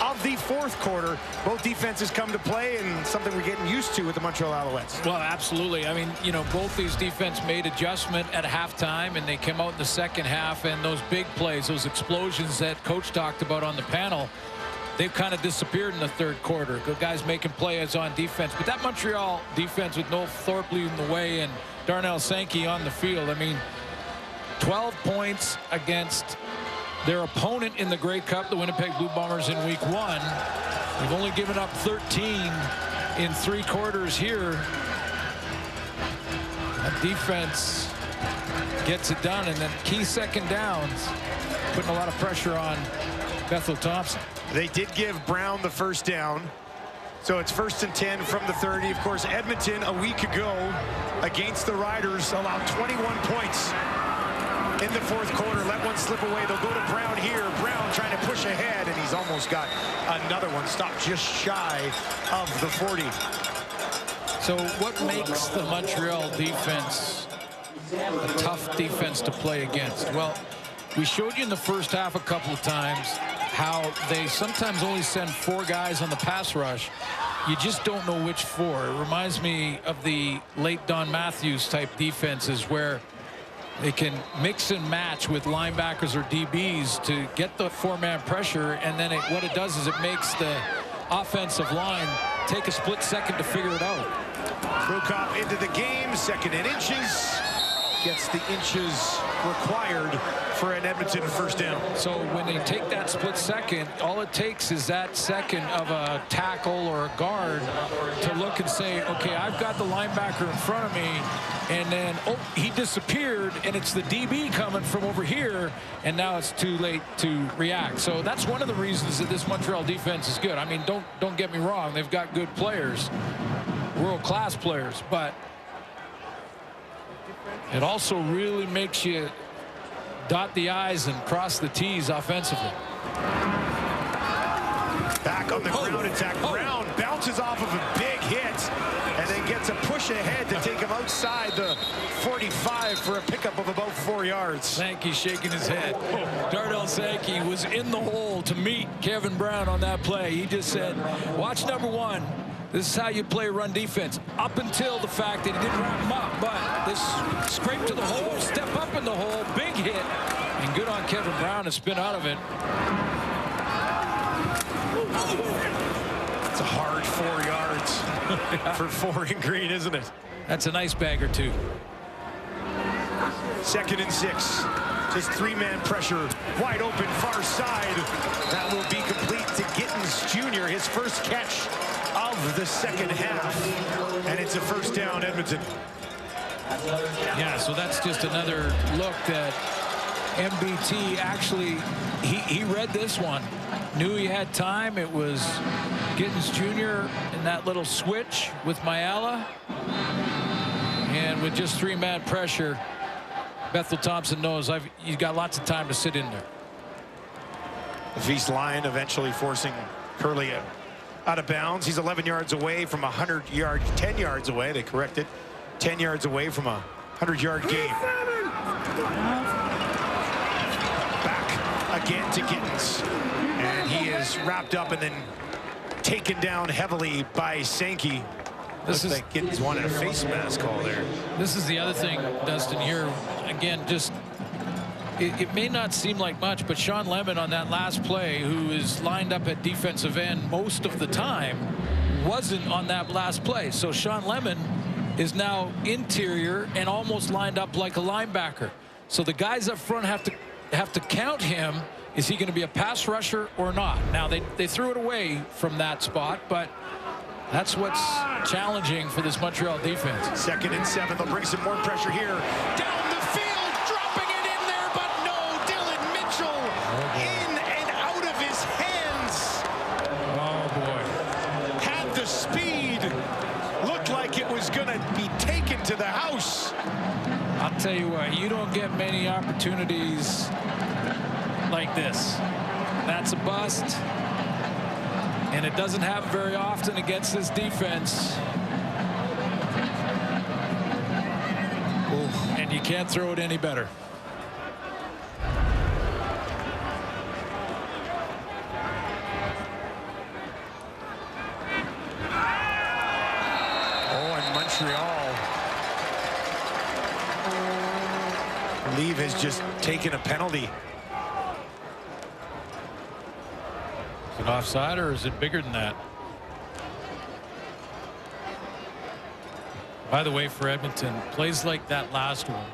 of the fourth quarter. Both defenses come to play, and something we're getting used to with the Montreal Alouettes. Well, absolutely. I mean, you know, both these defense made adjustment at halftime, and they came out in the second half, and those big plays, those explosions that Coach talked about on the panel, they've kind of disappeared in the third quarter. The guys making plays on defense. But that Montreal defense with Noel Thorpe leading the way and Darnell Sankey on the field, I mean, 12 points against their opponent in the Grey Cup, the Winnipeg Blue Bombers, in week 1. They've only given up 13 in 3 quarters here. That defense gets it done, and then key second downs, putting a lot of pressure on Bethel Thompson. They did give Brown the first down. So it's 1st and 10 from the 30. Of course, Edmonton a week ago against the Riders allowed 21 points in the fourth quarter. Let one slip away. They'll go to Brown here. Brown trying to push ahead, and he's almost got another one. Stopped just shy of the 40. So what makes the Montreal defense a tough defense to play against? Well, we showed you in the first half a couple of times how they sometimes only send 4 guys on the pass rush. You just don't know which 4. It reminds me of the late Don Matthews type defenses where they can mix and match with linebackers or DBs to get the 4-man pressure, and then what it does is it makes the offensive line take a split second to figure it out. Krukop into the game, 2nd and inches. Gets the inches required for an Edmonton first down. So when they take that split second, all it takes is that second of a tackle or a guard to look and say, okay, I've got the linebacker in front of me, and then, oh, he disappeared, and it's the DB coming from over here, and now it's too late to react. So that's one of the reasons that this Montreal defense is good. I mean, don't get me wrong, they've got good players, world-class players, but it also really makes you dot the I's and cross the T's offensively. Back on the ground attack. Brown bounces off of a big hit and then gets a push ahead to take him outside the 45 for a pickup of about 4 yards. Sankey shaking his head. Darnell Sankey was in the hole to meet Kevin Brown on that play. He just said, watch number 1. This is how you play run defense, up until the fact that he didn't wrap him up. But this scrape to the hole, step up in the hole, big hit, and good on Kevin Brown to spin out of it. It's a hard 4 yards for 4 in green, isn't it? That's a nice bag or 2. 2nd and 6. Just 3-man pressure, wide open far side. That will be complete to Gittins Jr., his first catch of the second half, and it's a first down, Edmonton. Yeah, so that's just another look that MBT actually, he read this one, knew he had time. It was Gittins Jr. in that little switch with Mayala, and with just 3-man pressure, Bethel Thompson knows he's got lots of time to sit in there. The East Lion eventually forcing Curley out of bounds. He's 11 yards away from 100-yard, 10 yards away. They corrected. 10 yards away from a 100-yard gain. Back again to Gittins. And he is wrapped up and then taken down heavily by Sankey. Looks like Gittins wanted a face mask call there. This is the other thing, Dustin, here. Again, just it may not seem like much, but Sean Lemon on that last play, who is lined up at defensive end most of the time, wasn't on that last play. So Sean Lemon is now interior and almost lined up like a linebacker. So the guys up front have to count him. Is he going to be a pass rusher or not? Now they threw it away from that spot, but that's what's challenging for this Montreal defense. 2nd and 7. They'll bring some more pressure here. Down the field, dropping it in there, but no. Dylan Mitchell in and out of his hands. Oh, boy. Had the speed. Looked like it was going to be taken to the house. I'll tell you what, you don't get many opportunities like this. That's a bust. And it doesn't happen very often against this defense. And you can't throw it any better. Montreal, I believe, has just taken a penalty. Is it offside or is it bigger than that? By the way, for Edmonton, plays like that last one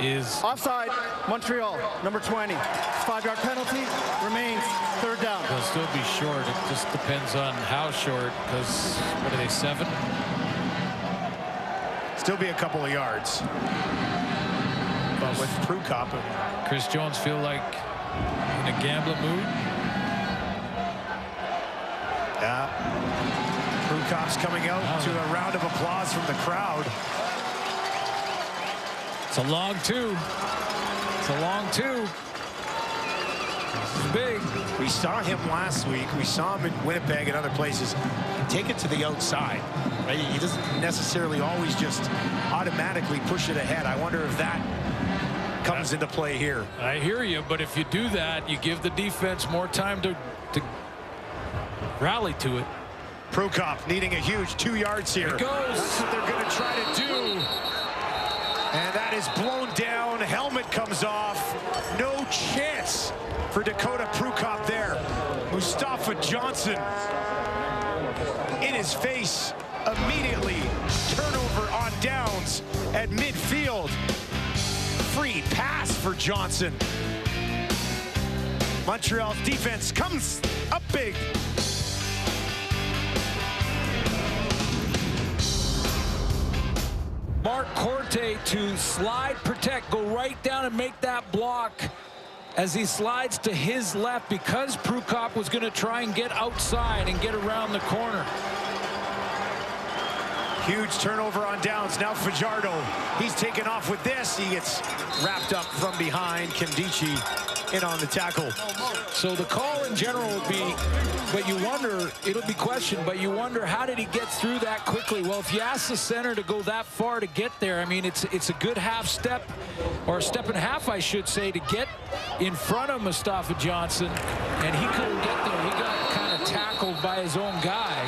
is offside. Montreal, number 20. 5-yard penalty, remains 3rd down. They'll still be short. It just depends on how short, because what are they, 7? Still be a couple of yards. But with Prukop, Chris Jones feel like in a gambling mood. Yeah. Prukop's coming out to a round of applause from the crowd. It's a long 2. It's a long 2. This is big. We saw him last week. We saw him in Winnipeg and other places. Take it to the outside. Right? He doesn't necessarily always just automatically push it ahead. I wonder if that comes into play here. I hear you, but if you do that, you give the defense more time to rally to it. Prukop needing a huge 2 yards here. It goes. That's what they're going to try to do. And that is blown down. Helmet comes off. No chance for Dakota Prukop there. Mustafa Johnson in his face immediately. Turnover on downs at midfield. Free pass for Johnson. Montreal's defense comes up big. Mark Corte to slide, protect, go right down and make that block as he slides to his left, because Prukop was going to try and get outside and get around the corner. Huge turnover on downs. Now Fajardo, he's taken off with this. He gets wrapped up from behind. Kimdichi in on the tackle. So the call in general will be, but you wonder, it'll be questioned, but you wonder, how did he get through that quickly? Well, if you ask the center to go that far to get there, I mean, it's a good half step, or a step and a half, I should say, to get in front of Mustafa Johnson, and he couldn't get there. He got kind of tackled by his own guy,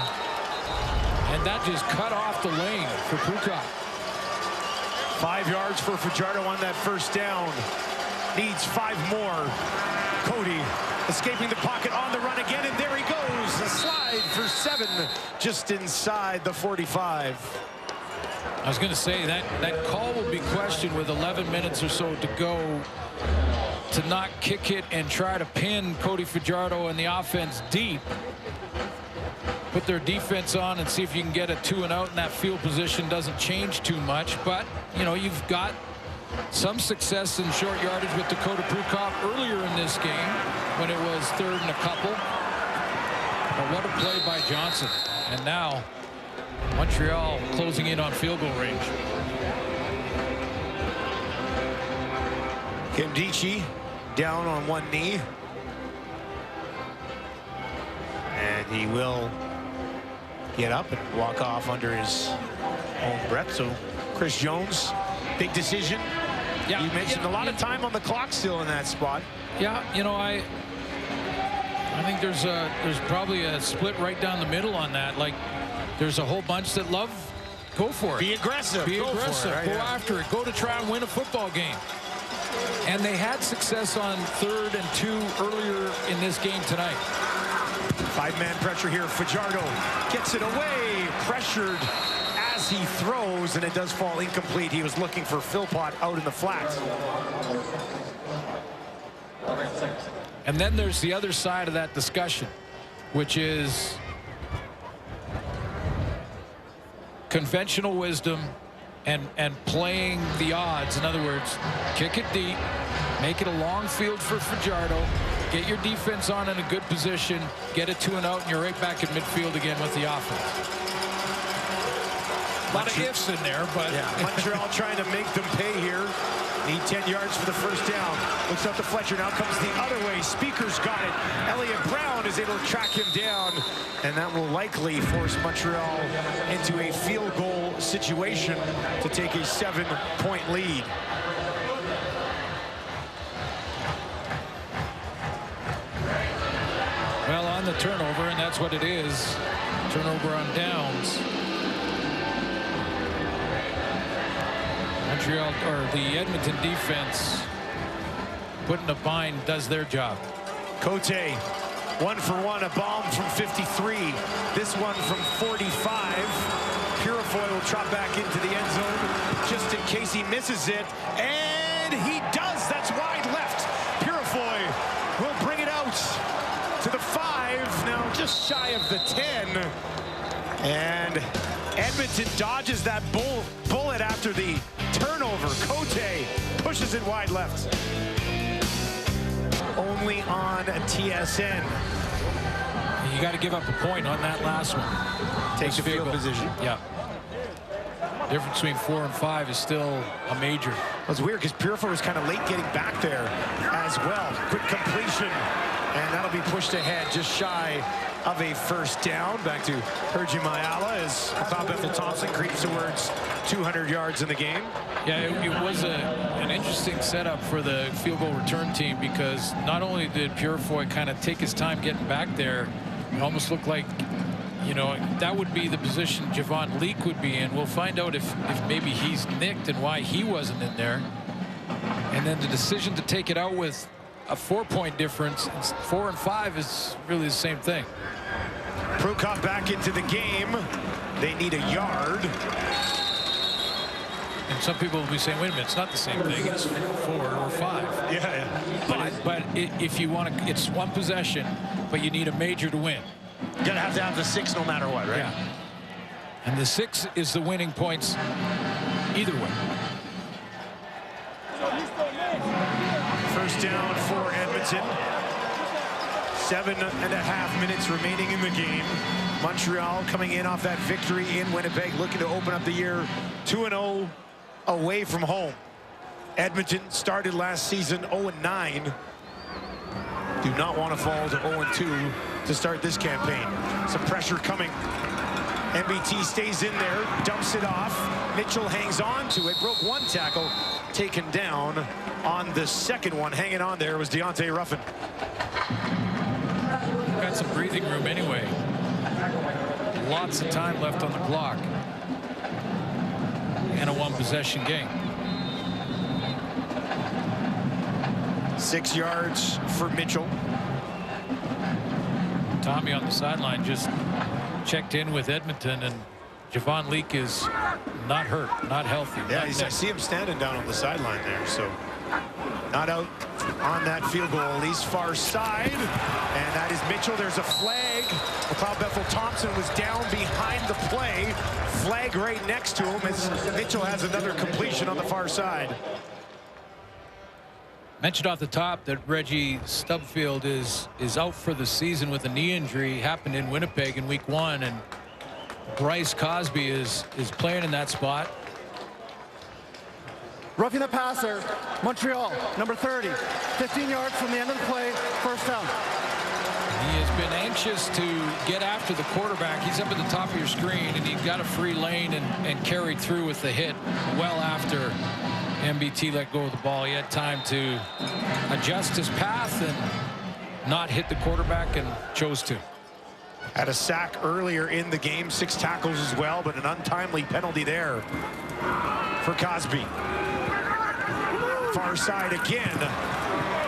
and that just cut off the lane for Prukop. 5 yards for Fajardo on that first down. Needs 5 more. Cody escaping the pocket on the run again, and there he goes. A slide for 7 just inside the 45. I was going to say that call will be questioned with 11 minutes or so to go, to not kick it and try to pin Cody Fajardo and the offense deep. Put their defense on and see if you can get a 2 and out, and that field position doesn't change too much. But, you know, you've got some success in short yardage with Dakota Prukop earlier in this game when it was 3rd and a couple. But what a play by Johnson. And now Montreal closing in on field goal range. Kimdichi down on one knee. And he will get up and walk off under his own breath. So Chris Jones, big decision. Yeah, you mentioned a lot of time on the clock still in that spot. Yeah, you know, I think there's probably a split right down the middle on that. Like, there's a whole bunch that love, go for it. Be aggressive. Be aggressive. Right? Go after it. Go to try and win a football game. And they had success on 3rd and 2 earlier in this game tonight. 5-man pressure here. Fajardo gets it away. Pressured as he throws, and it does fall incomplete. He was looking for Philpott out in the flats. And then there's the other side of that discussion, which is conventional wisdom and playing the odds. In other words, kick it deep, make it a long field for Fajardo, get your defense on in a good position, get a 2 and out, and you're right back in midfield again with the offense. A lot of ifs in there, but yeah, Montreal trying to make them pay here. Need 10 yards for the first down. Looks out to Fletcher. Now comes the other way. Speaker's got it. Elliott Brown is able to track him down. And that will likely force Montreal into a field goal situation to take a 7-point lead. Well, on the turnover, and that's what it is. Turnover on downs. Montreal, or the Edmonton defense, put in a bind, does their job. Cote, 1 for 1, a bomb from 53. This one from 45. Purifoy will trot back into the end zone just in case he misses it. And he does. That's wide left. Purifoy will bring it out to the 5. Now just shy of the 10. And Edmonton dodges that bullet after the turnover. Cote pushes it wide left. Only on a TSN. You got to give up a point on that last one. Takes a field position. Yeah. Difference between 4 and 5 is still a major. It's weird because Purifoy was kind of late getting back there as well. Quick completion, and that'll be pushed ahead just shy of a first down. Back to Hergy Mayala as Bethel Thompson creeps towards 200 yards in the game. Yeah, it was an interesting setup for the field goal return team because not only did Purifoy kind of take his time getting back there, it almost looked like, you know, that would be the position Javon Leak would be in. We'll find out if maybe he's nicked and why he wasn't in there. And then the decision to take it out with a 4-point difference, 4 and 5 is really the same thing. Prukop back into the game. They need a yard. And some people will be saying, wait a minute, it's not the same thing. It's 4 or 5. Yeah. But if you want to, it's one possession, but you need a major to win. You're going to have the 6 no matter what, right? Yeah. And the 6 is the winning points either way. First down for Edmonton. 7.5 minutes remaining in the game. Montreal coming in off that victory in Winnipeg, looking to open up the year 2-0 away from home. Edmonton started last season 0-9. Do not want to fall to 0-2 to start this campaign. Some pressure coming. MBT stays in there, dumps it off. Mitchell hangs on to it, broke one tackle, taken down on the second one. Hanging on there was Deontay Ruffin. Got some breathing room anyway. Lots of time left on the clock. And a 1-possession game. 6 yards for Mitchell. Tommy on the sideline just checked in with Edmonton, and Javon Leak is not hurt, not healthy. Yeah, I see him standing down on the sideline there, so not out on that field goal, at least far side. And that is Mitchell. There's a flag. Bethel Thompson was down behind the play. Flag right next to him as Mitchell has another completion on the far side. Mentioned off the top that Reggie Stubfield is out for the season with a knee injury. Happened in Winnipeg in week 1, and Bryce Cosby is playing in that spot. Roughing the passer, Montreal, number 30, 15 yards from the end of the play, first down. He has been anxious to get after the quarterback. He's up at the top of your screen, and he got a free lane and carried through with the hit well after MBT let go of the ball. He had time to adjust his path and not hit the quarterback, and chose to. Had a sack earlier in the game, 6 tackles as well, but an untimely penalty there for Cosby. Far side again.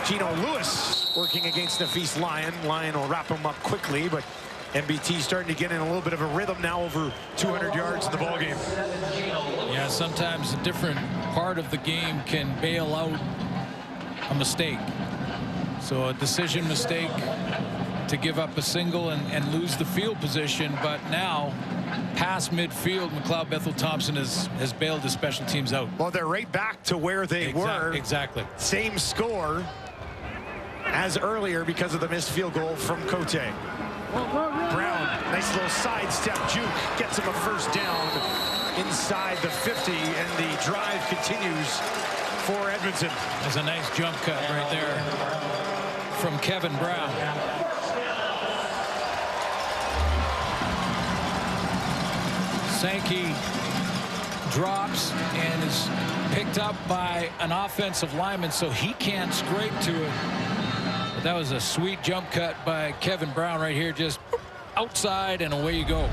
Gino Lewis working against Nafis Lyon. Lyon will wrap him up quickly, but MBT starting to get in a little bit of a rhythm now, over 200 yards in the ballgame. Yeah, sometimes a different part of the game can bail out a mistake. So a decision mistake to give up a single and lose the field position, but now past midfield, McLeod Bethel Thompson has bailed the special teams out. Well, they're right back to where they were. Exactly. Same score as earlier because of the missed field goal from Cote. Brown, nice little sidestep juke, gets him a first down inside the 50, and the drive continues for Edmonton. There's a nice jump cut right there from Kevin Brown. Sankey drops and is picked up by an offensive lineman, so he can't scrape to it. But that was a sweet jump cut by Kevin Brown right here, just outside, and away you go.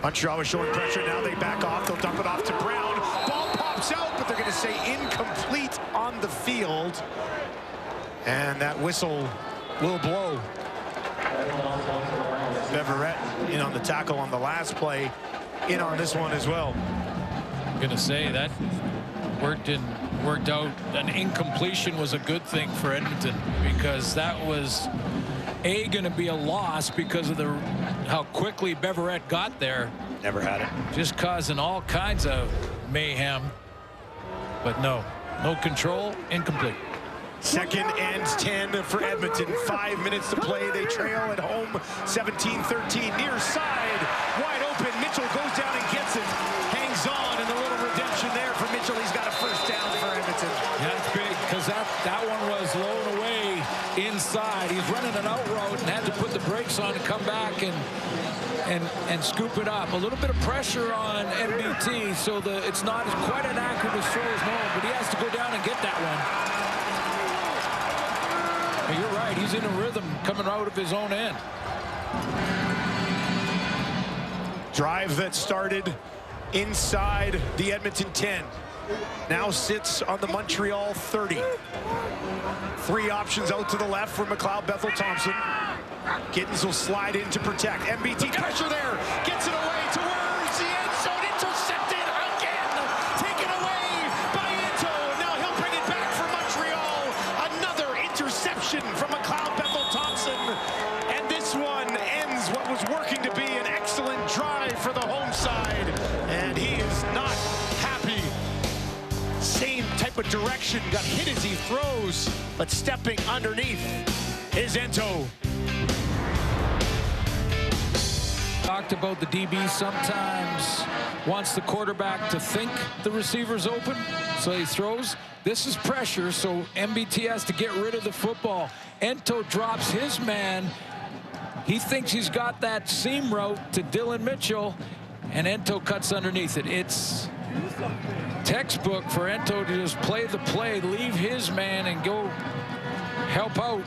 Montreal was showing pressure. Now they back off. They'll dump it off to Brown. Ball pops out, but they're going to say incomplete on the field. And that whistle will blow. Beverette in on the tackle on the last play, in on this one as well. I'm going to say that worked out. An incompletion was a good thing for Edmonton, because that was going to be a loss because of how quickly Beverette got there. Never had it. Just causing all kinds of mayhem. But no control, incomplete. 2nd and 10 for Edmonton. 5 minutes to play. They trail at home 17-13. Near side, wide open. Mitchell goes down and gets it. Hangs on, and a little redemption there for Mitchell. He's got a first down for Edmonton. Yeah, that's big, because that one was low and away inside. He's running an out route and had to put the brakes on and come back and scoop it up. A little bit of pressure on MBT, so it's not quite an accurate as throw as normal, but he has to go down and get that one. But you're right, he's in a rhythm coming out of his own end. Drive that started inside the Edmonton 10 now sits on the Montreal 30. 3 options out to the left for McLeod Bethel-Thompson. Gittins will slide in to protect. MBT pressure there, gets it away towards the end zone, intercepted again, taken away by Ito. Now he'll bring it back for Montreal. Another interception from McLeod Bethel-Thompson, and this one ends what was working to be an excellent drive for the home side, and he is not happy. Same type of direction, got hit as he throws, but stepping underneath is Ento. Talked about the DB sometimes wants the quarterback to think the receiver's open, so he throws. This is pressure, so MBT has to get rid of the football. Ento drops his man. He thinks he's got that seam route to Dylan Mitchell, and Ento cuts underneath it. It's textbook for Ento to just play the play, leave his man, and go help out.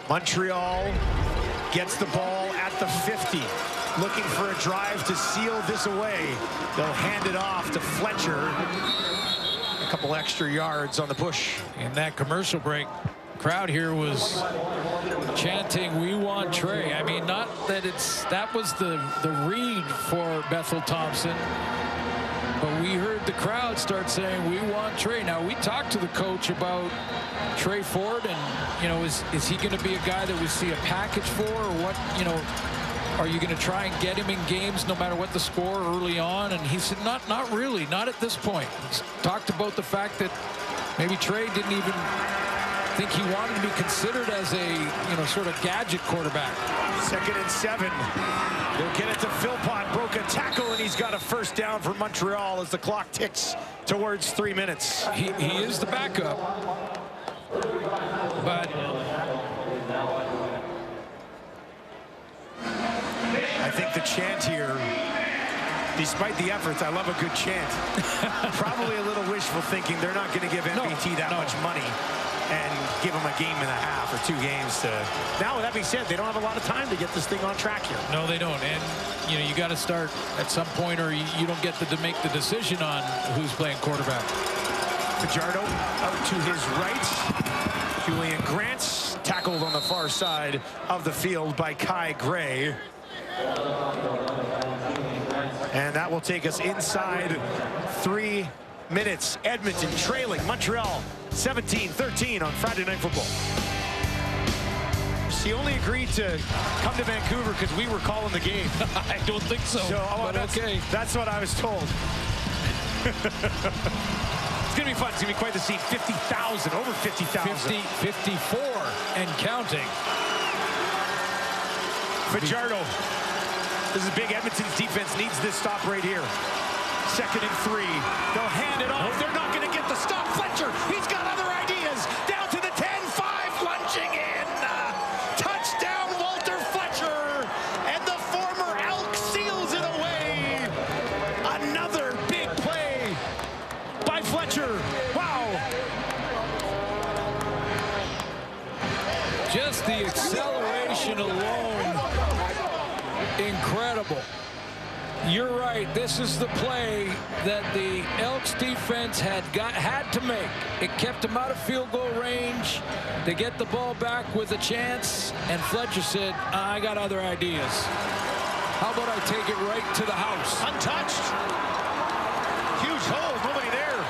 Montreal gets the ball at the 50, looking for a drive to seal this away. They'll hand it off to Fletcher. A couple extra yards on the push. In that commercial break, crowd here was chanting, "We want Trey." I mean, not that that was the read for Bethel-Thompson, but we heard the crowd start saying, "We want Trey." Now, we talked to the coach about Trey Ford, and is he going to be a guy that we see a package for, or what? Are you going to try and get him in games no matter what the score early on? And he said, not really, not at this point. He's talked about the fact that maybe Trey didn't even think he wanted to be considered as a sort of gadget quarterback. 2nd and 7. They'll get it to Philpott. Broke a tackle, and he's got a first down for Montreal as the clock ticks towards 3 minutes. He is the backup, but I think the chant here, despite the efforts, I love a good chant. Probably a little wishful thinking. They're not going to give MBT that much money and give him a game and a half or 2 games to. Now, with that being said, they don't have a lot of time to get this thing on track here. No, they don't. And you got to start at some point, or you don't get to make the decision on who's playing quarterback. Fajardo out to his right. Julian Grant tackled on the far side of the field by Kai Gray. And that will take us inside 3 minutes. Edmonton trailing Montreal 17-13 on Friday Night Football. He only agreed to come to Vancouver because we were calling the game. I don't think so, but okay. That's what I was told. It's going to be fun. It's going to be quite the scene. 50,000, over 50,000. 54 and counting. Fajardo. This is big. Edmonton's defense needs this stop right here. 2nd and 3. They'll hand it off. They're not going to get the stop. Fletcher, he's got other ideas. Down to the 10-5, lunging in. Touchdown, Walter Fletcher. And the former Elk seals it away. Another big play by Fletcher. Wow. Just the acceleration alone, incredible. You're right. This is the play that the Elks defense had to make. It kept them out of field goal range. They get the ball back with a chance, and Fletcher said, I got other ideas. How about I take it right to the house? Untouched. Huge hole. Nobody there.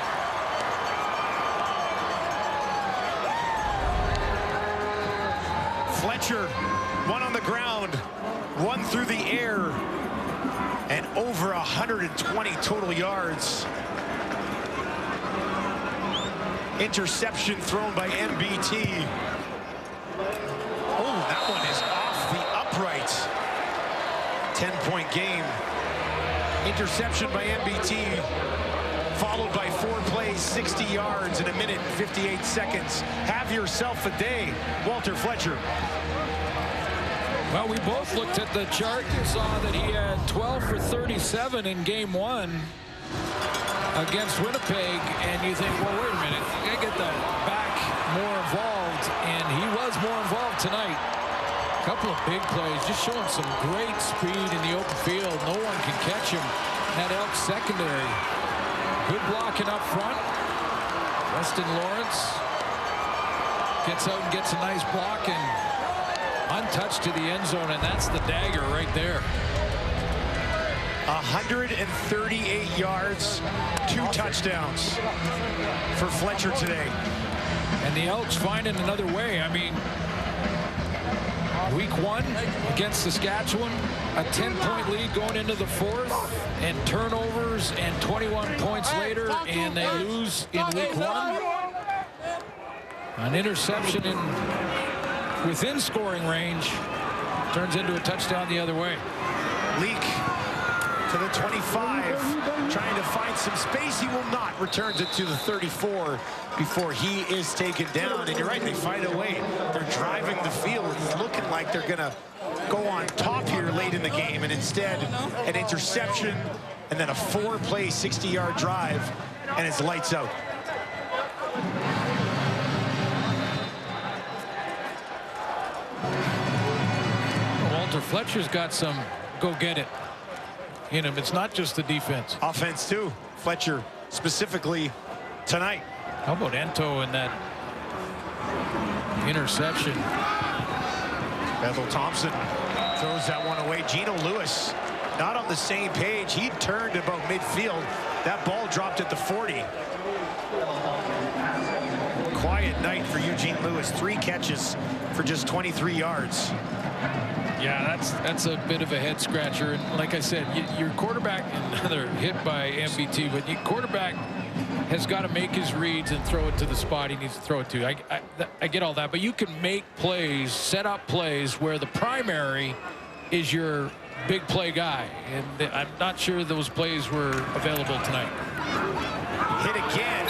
Fletcher, one on the ground, one through the air, and over 120 total yards. Interception thrown by MBT. Oh, that one is off the upright. 10-point game. Interception by MBT, followed by 4 plays, 60 yards in a minute and 58 seconds. Have yourself a day, Walter Fletcher. Well, we both looked at the chart and saw that he had 12 for 37 in game 1 against Winnipeg, and you think, well, wait a minute, you gotta get the back more involved, and he was more involved tonight. A couple of big plays, just showing some great speed in the open field. No one can catch him. That Elks secondary. Good blocking up front. Weston Lawrence gets out and gets a nice block, and untouched to the end zone, and that's the dagger right there. 138 yards, 2 touchdowns for Fletcher today. And the Elks finding another way. I mean, week 1 against Saskatchewan, a 10-point lead going into the 4th, and turnovers, and 21 points later, and they lose in week 1. An interception within scoring range turns into a touchdown the other way. Leak to the 25, trying to find some space. He will not. Returns it to the 34 before he is taken down. And you're right, they find a way. They're driving the field. It's looking like they're going to go on top here late in the game, and instead an interception and then a 4-play 60-yard drive, and it's lights out. Walter Fletcher's got some go-get-it in him. It's not just the defense. Offense, too. Fletcher, specifically tonight. How about Ento and that interception? Ethel Thompson throws that one away. Gino Lewis, not on the same page. He turned about midfield. That ball dropped at the 40. Quiet night for Eugene Lewis. 3 catches for just 23 yards. Yeah, that's a bit of a head scratcher. And like I said, your quarterback, another hit by MBT, but your quarterback has got to make his reads and throw it to the spot he needs to throw it to. I get all that, but you can make plays, set up plays where the primary is your big play guy. And I'm not sure those plays were available tonight. Hit again.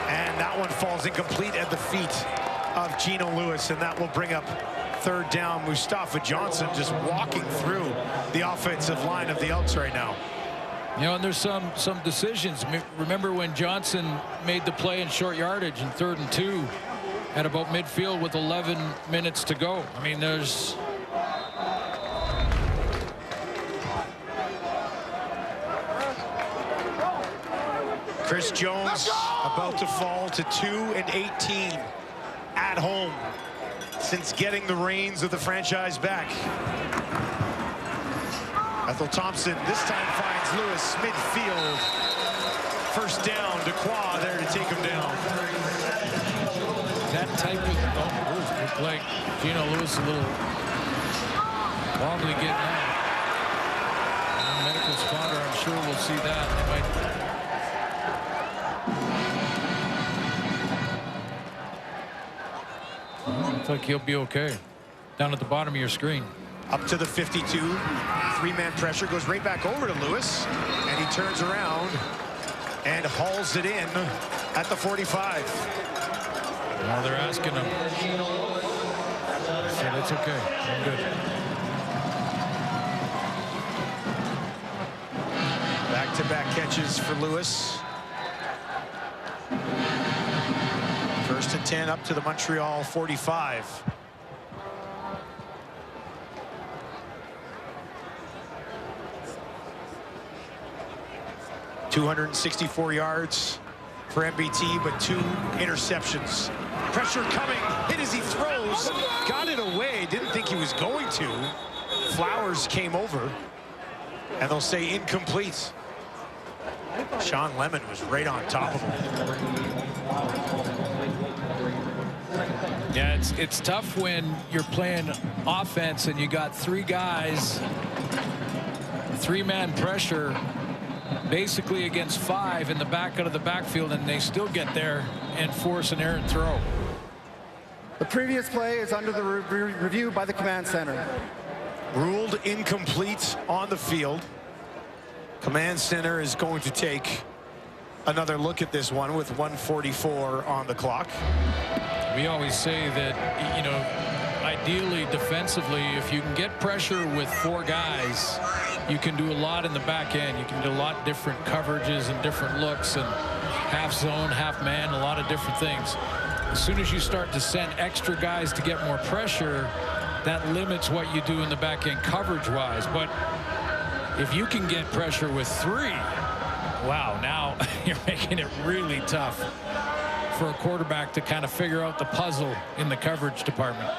And that one falls incomplete at the feet of Gino Lewis, and that will bring up 3rd down. Mustafa Johnson just walking through the offensive line of the Elks right now. You know, and there's some decisions. Remember when Johnson made the play in short yardage in 3rd and 2 at about midfield with 11 minutes to go. I mean, there's Chris Jones about to fall to 2-18 at home since getting the reins of the franchise back. Ethel Thompson this time finds Lewis midfield. 1st down, Dequoy there to take him down. that type of looked like Gino Lewis a little wobbly getting out. Medical spotter, I'm sure we'll see that. They might. Looks like he'll be okay. Down at the bottom of your screen. Up to the 52. Three-man pressure goes right back over to Lewis. And he turns around and hauls it in at the 45. Well, they're asking him. He said, it's okay. I'm good. Back-to-back catches for Lewis. First and 10 up to the Montreal 45. .264 yards for MBT, but 2 interceptions. Pressure coming, hit as he throws, got it away, didn't think he was going to. Flowers came over, and they'll say incomplete. Sean Lemon was right on top of him. Yeah, it's tough when you're playing offense and you got 3 guys, 3-man pressure, basically against 5 in the back out of the backfield, and they still get there and force an errant throw. The previous play is under the review by the command center. Ruled incomplete on the field. Command center is going to take another look at this one with 1:44 on the clock. We always say that, you know, ideally defensively, if you can get pressure with 4 guys, you can do a lot in the back end. You can do a lot different coverages and different looks and half zone, half man, a lot of different things. As soon as you start to send extra guys to get more pressure, that limits what you do in the back end coverage wise. But if you can get pressure with 3, wow, now you're making it really tough for a quarterback to kind of figure out the puzzle in the coverage department.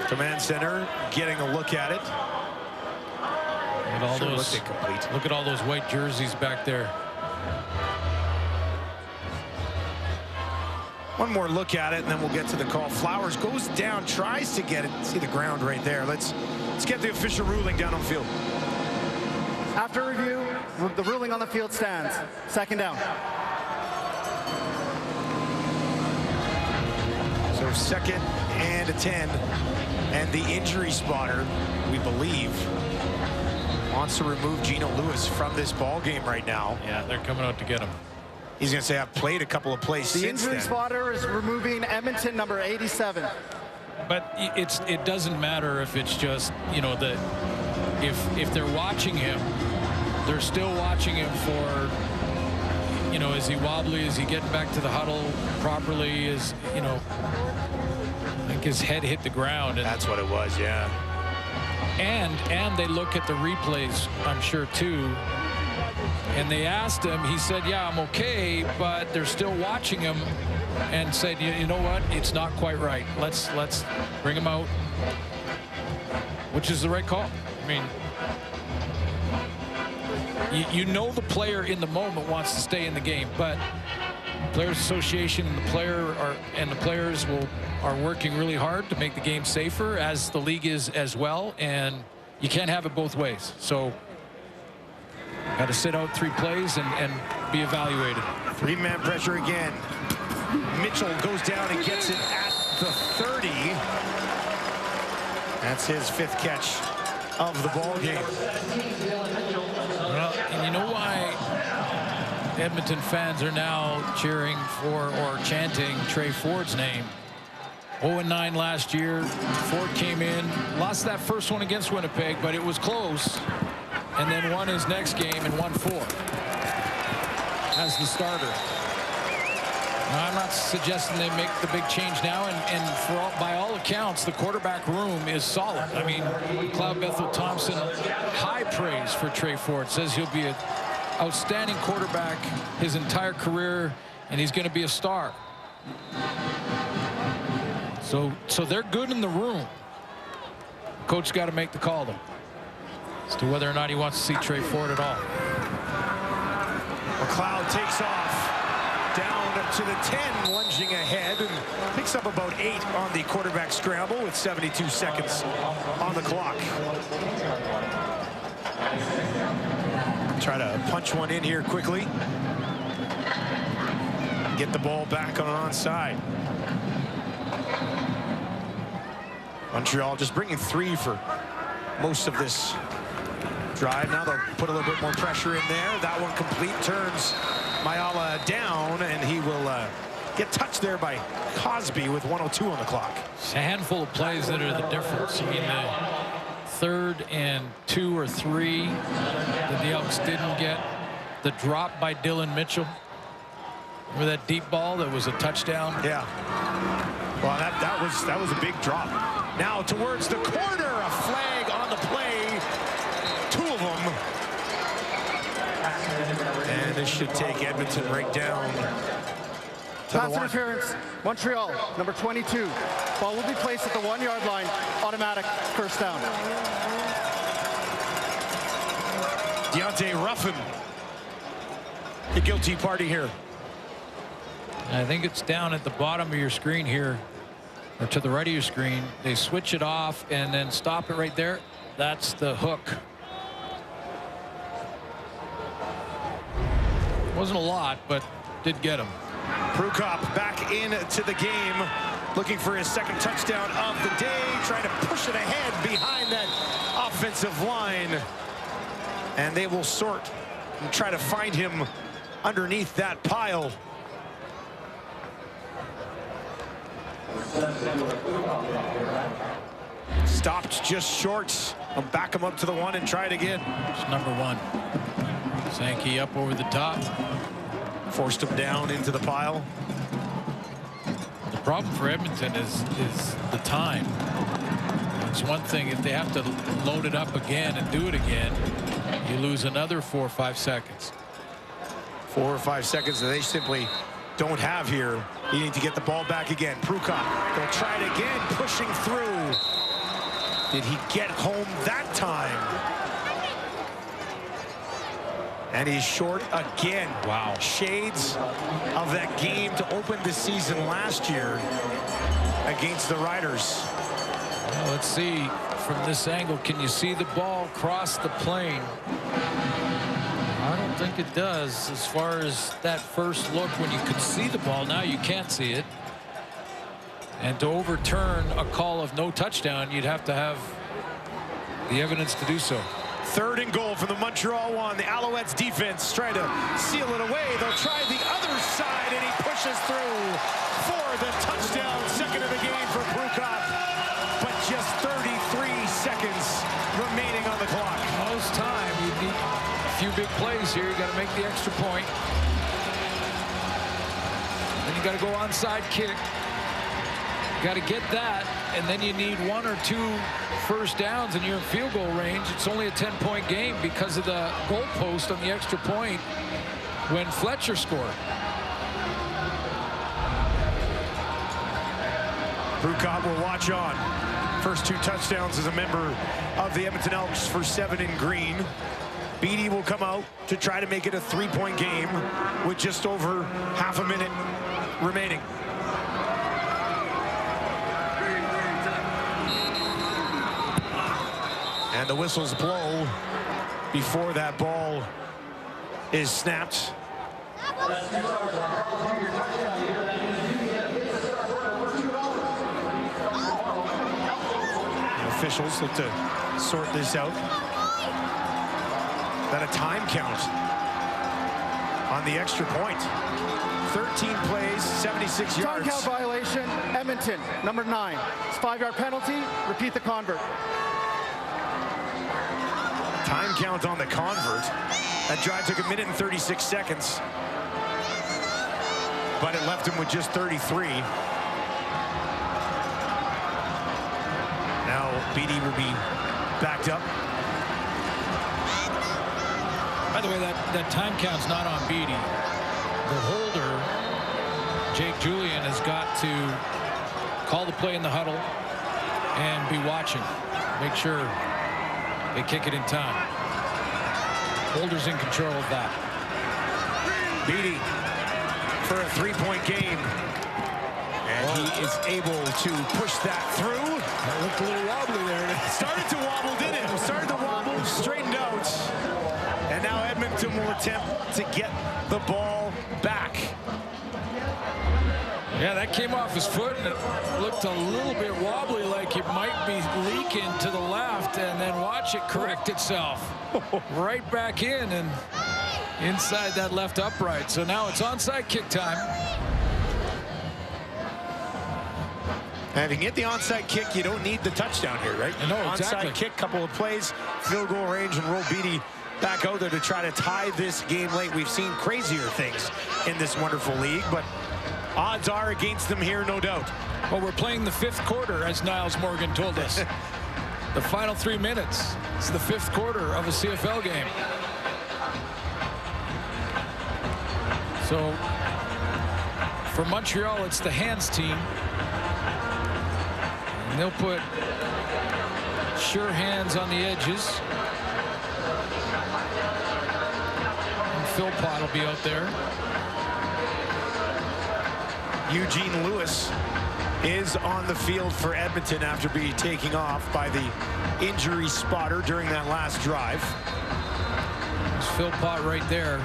Command center getting a look at it. Look at all those white jerseys back there. One more look at it, and then we'll get to the call. Flowers goes down, tries to get it. See the ground right there. Let's get the official ruling down on field. After review, the ruling on the field stands. Second down. So 2nd and 10, and the injury spotter, we believe, wants to remove Geno Lewis from this ball game right now. Yeah, they're coming out to get him. He's going to say, I've played a couple of plays since then. The injury spotter is removing Edmonton number 87. But it doesn't matter if it's just, you know, if they're watching him, they're still watching him for, you know, is he wobbly? Is he getting back to the huddle properly? Is, you know, I think his head hit the ground. And that's what it was, yeah. And they look at the replays, I'm sure, too. And they asked him, he said, yeah, I'm okay, but they're still watching him, and said, you know what, it's not quite right. Let's bring him out, which is the right call. I mean, you know the player in the moment wants to stay in the game, but Players Association and the players are working really hard to make the game safer, as the league is as well, and you can't have it both ways. So got to sit out 3 plays and be evaluated. 3-man pressure again. Mitchell goes down and gets it at the 30. That's his 5th catch of the ball game. Well, and you know why Edmonton fans are now cheering for or chanting Trey Ford's name? 0-9 last year. Ford came in, lost that first one against Winnipeg, but it was close, and then won his next game and won 4 as the starter. Now, I'm not suggesting they make the big change now, and by all accounts, the quarterback room is solid. I mean, Cloud Bethel-Thompson, high praise for Trey Ford, says he'll be an outstanding quarterback his entire career, and he's going to be a star. So they're good in the room. Coach got to make the call, though, as to whether or not he wants to see Trey Ford at all. McLeod takes off down up to the 10, lunging ahead, and picks up about 8 on the quarterback scramble with 72 seconds on the clock. Try to punch one in here quickly. Get the ball back on an onside. Montreal just bringing 3 for most of this drive. Now they'll put a little bit more pressure in there. That one complete, turns Mayala down, and he will get touched there by Cosby with 1:02 on the clock. It's a handful of plays that are the difference. I mean, the 3rd and 2 or 3 that the Elks didn't get. The drop by Dylan Mitchell. Remember that deep ball that was a touchdown? Yeah. Well, that was a big drop. Now towards the corner, a flag on the play. 2 of them. And this should take Edmonton right down to Pass the 1. interference, Montreal, number 22. Ball will be placed at the 1-yard line. Automatic first down. Deontay Ruffin, the guilty party here. I think it's down at the bottom of your screen here, or to the right of your screen. They switch it off and then stop it right there. That's the hook. Wasn't a lot, but did get him. Prukop back into the game, looking for his 2nd touchdown of the day, trying to push it ahead behind that offensive line. And they will sort and try to find him underneath that pile. Stopped just short. I'll back him up to the 1 and try it again. It's number 1. Sankey up over the top. Forced him down into the pile. The problem for Edmonton is the time. It's one thing if they have to load it up again and do it again, you lose another 4 or 5 seconds. 4 or 5 seconds that they simply don't have here. You need to get the ball back again. Prukop, they'll try it again, pushing through. Did he get home that time? And he's short again. Wow. Shades of that game to open the season last year against the Riders. Well, let's see from this angle. Can you see the ball cross the plane? I don't think it does. As far as that first look when you could see the ball, now you can't see it. And to overturn a call of no touchdown, you'd have to have the evidence to do so. 3rd and goal from the Montreal 1. The Alouettes defense trying to seal it away. They'll try the other side, and he pushes through for the touchdown. 2nd of the game for Prukop, but just 33 seconds remaining on the clock. Most time you need a few big plays here. You got to make the extra point. Then you got to go onside kick. You got to get that, and then you need 1 or 2 first downs, and you're in field goal range. It's only a 10-point game because of the goalpost on the extra point when Fletcher scored. Prukop will watch on. First 2 touchdowns as a member of the Edmonton Elks for 7 in green. Beatty will come out to try to make it a 3-point game with just over half a minute remaining. And the whistles blow before that ball is snapped. The officials look to sort this out. That a time count on the extra point. 13 plays, 76 yards. Time count violation, Edmonton, number 9. It's 5-yard penalty. Repeat the convert. Time count on the convert. That drive took 1 minute and 36 seconds. But it left him with just 33. Now Beatty will be backed up. By the way, that time count's not on Beatty. The holder, Jake Julian, has got to call the play in the huddle and be watching. Make sure they kick it in time. Holder's in control of that. Beatty for a 3-point game. And he is able to push that through. That looked a little wobbly there. Started to wobble, didn't it? Started to wobble, straightened out. And now Edmonton will attempt to get the ball back. Yeah, that came off his foot, and it looked a little bit wobbly, like it might be leaking to the left, and then watch it correct itself. Right back in and inside that left upright. So now it's onside kick time. Having hit the onside kick, you don't need the touchdown here, right? No, exactly. Onside kick, couple of plays, field goal range, and roll Beatty back out there to try to tie this game late. We've seen crazier things in this wonderful league, but odds are against them here, no doubt. Well, we're playing the 5th quarter, as Niles Morgan told us. The final 3 minutes. It's the 5th quarter of a CFL game. So for Montreal, it's the hands team. And they'll put sure hands on the edges. And Philpott will be out there. Eugene Lewis is on the field for Edmonton after being taken off by the injury spotter during that last drive. There's Philpott right there,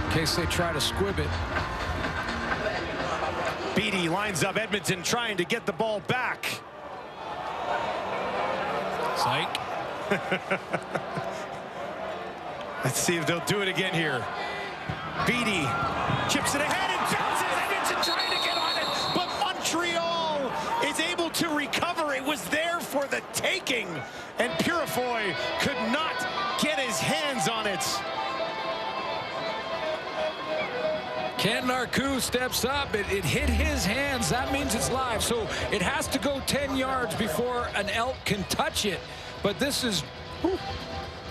in case they try to squib it. Beatty lines up Edmonton trying to get the ball back. Psych. Let's see if they'll do it again here. Beatty chips it ahead and bounces. Edmonton trying to get on it, but Montreal is able to recover. It was there for the taking, and Purifoy could not get his hands on it. Ken Narcou steps up. It hit his hands. That means it's live. So it has to go 10 yards before an Elk can touch it. But this is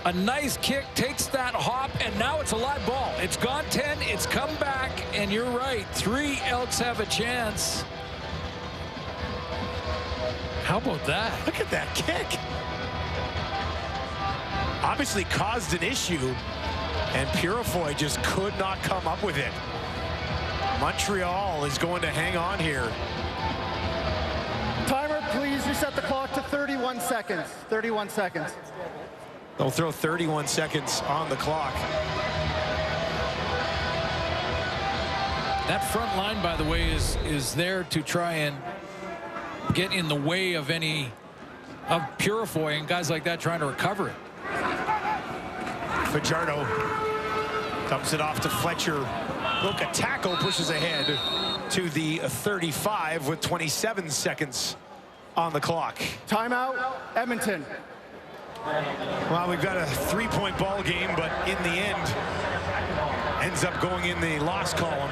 a nice kick, takes that hop, and now it's a live ball. It's gone 10, it's come back, and you're right. 3 Elks have a chance. How about that? Look at that kick. Obviously caused an issue, and Purifoy just could not come up with it. Montreal is going to hang on here. Timer, please reset the clock to 31 seconds. 31 seconds. They'll throw 31 seconds on the clock. That front line, by the way, is there to try and get in the way of any of Purifoy and guys like that trying to recover it. Fajardo dumps it off to Fletcher. Look, a tackle pushes ahead to the 35 with 27 seconds on the clock. Timeout, Edmonton. Well, we've got a 3-point ball game, but in the end, ends up going in the loss column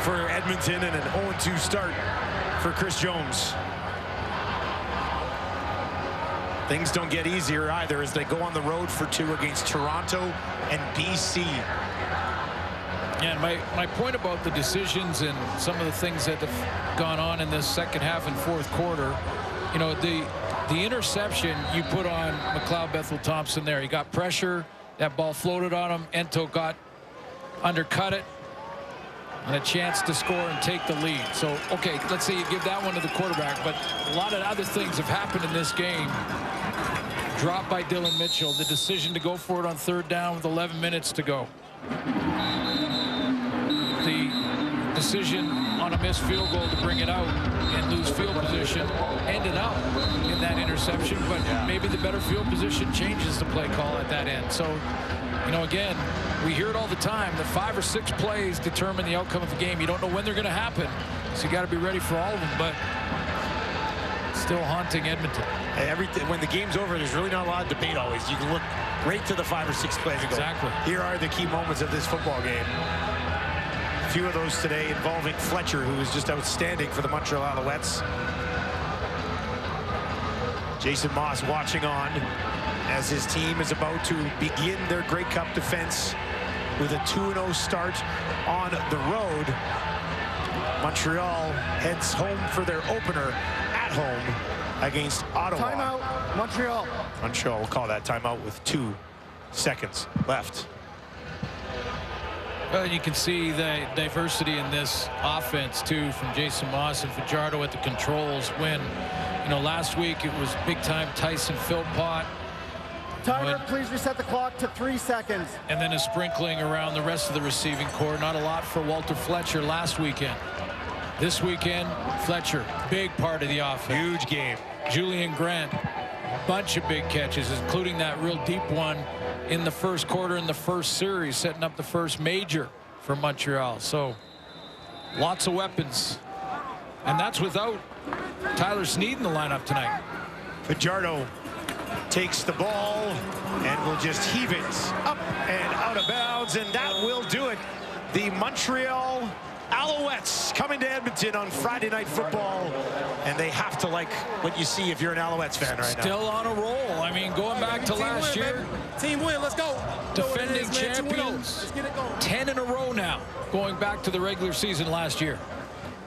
for Edmonton and an 0-2 start for Chris Jones. Things don't get easier either as they go on the road for 2 against Toronto and BC. And my point about the decisions and some of the things that have gone on in this second half and fourth quarter, you know, the interception you put on McLeod Bethel-Thompson there, he got pressure, that ball floated on him, Ento got undercut it, and a chance to score and take the lead. So, okay, let's say you give that one to the quarterback, but a lot of other things have happened in this game. Dropped by Dylan Mitchell, the decision to go for it on 3rd down with 11 minutes to go. The decision on a missed field goal to bring it out and lose field position ended up in that interception, but maybe the better field position changes the play call at that end. So, you know, again, we hear it all the time that 5 or 6 plays determine the outcome of the game. You don't know when they're going to happen, so you got to be ready for all of them, but still haunting Edmonton. When the game's over, there's really not a lot of debate always. You can look right to the 5 or 6 plays and go, exactly. Here are the key moments of this football game. A few of those today involving Fletcher, who was just outstanding for the Montreal Alouettes. Jason Moss watching on as his team is about to begin their Grey Cup defense with a 2-0 start on the road. Montreal heads home for their opener at home against Ottawa. Timeout, Montreal. Montreal will call that timeout with 2 seconds left. Well, you can see the diversity in this offense, too, from Jason Moss and Fajardo at the controls when, you know, last week it was big-time Tyson Philpott. Timer, please reset the clock to 3 seconds. And then a sprinkling around the rest of the receiving core. Not a lot for Walter Fletcher last weekend. This weekend, Fletcher, big part of the offense. Huge game. Julian Grant, a bunch of big catches, including that real deep one in the first quarter in the first series, setting up the first major for Montreal. So lots of weapons. And that's without Tyler Sneed in the lineup tonight. Fajardo takes the ball and will just heave it up and out of bounds, and that will do it. The Montreal Alouettes coming to Edmonton on Friday Night Football, and they have to like what you see if you're an Alouettes fan right now. Still on a roll. I mean, going back to last year. Team win, let's go. Defending champions, Let's get it going. 10 in a row now, going back to the regular season last year.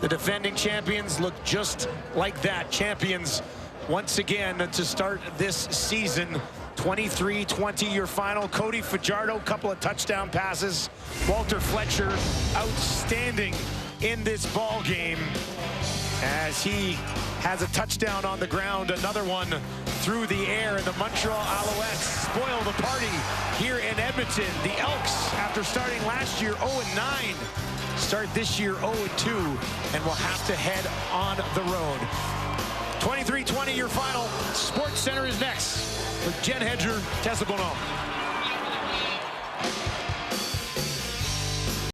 The defending champions look just like that. Champions once again to start this season. 23-20 your final. Cody Fajardo, couple of touchdown passes. Walter Fletcher outstanding in this ball game as he has a touchdown on the ground, another one through the air, and the Montreal Alouettes spoil the party here in Edmonton. The Elks, after starting last year 0-9, start this year 0-2 and will have to head on the road. 23-20 your final. Sports Center is next with Jen Hedger, Tessa Bonhomme.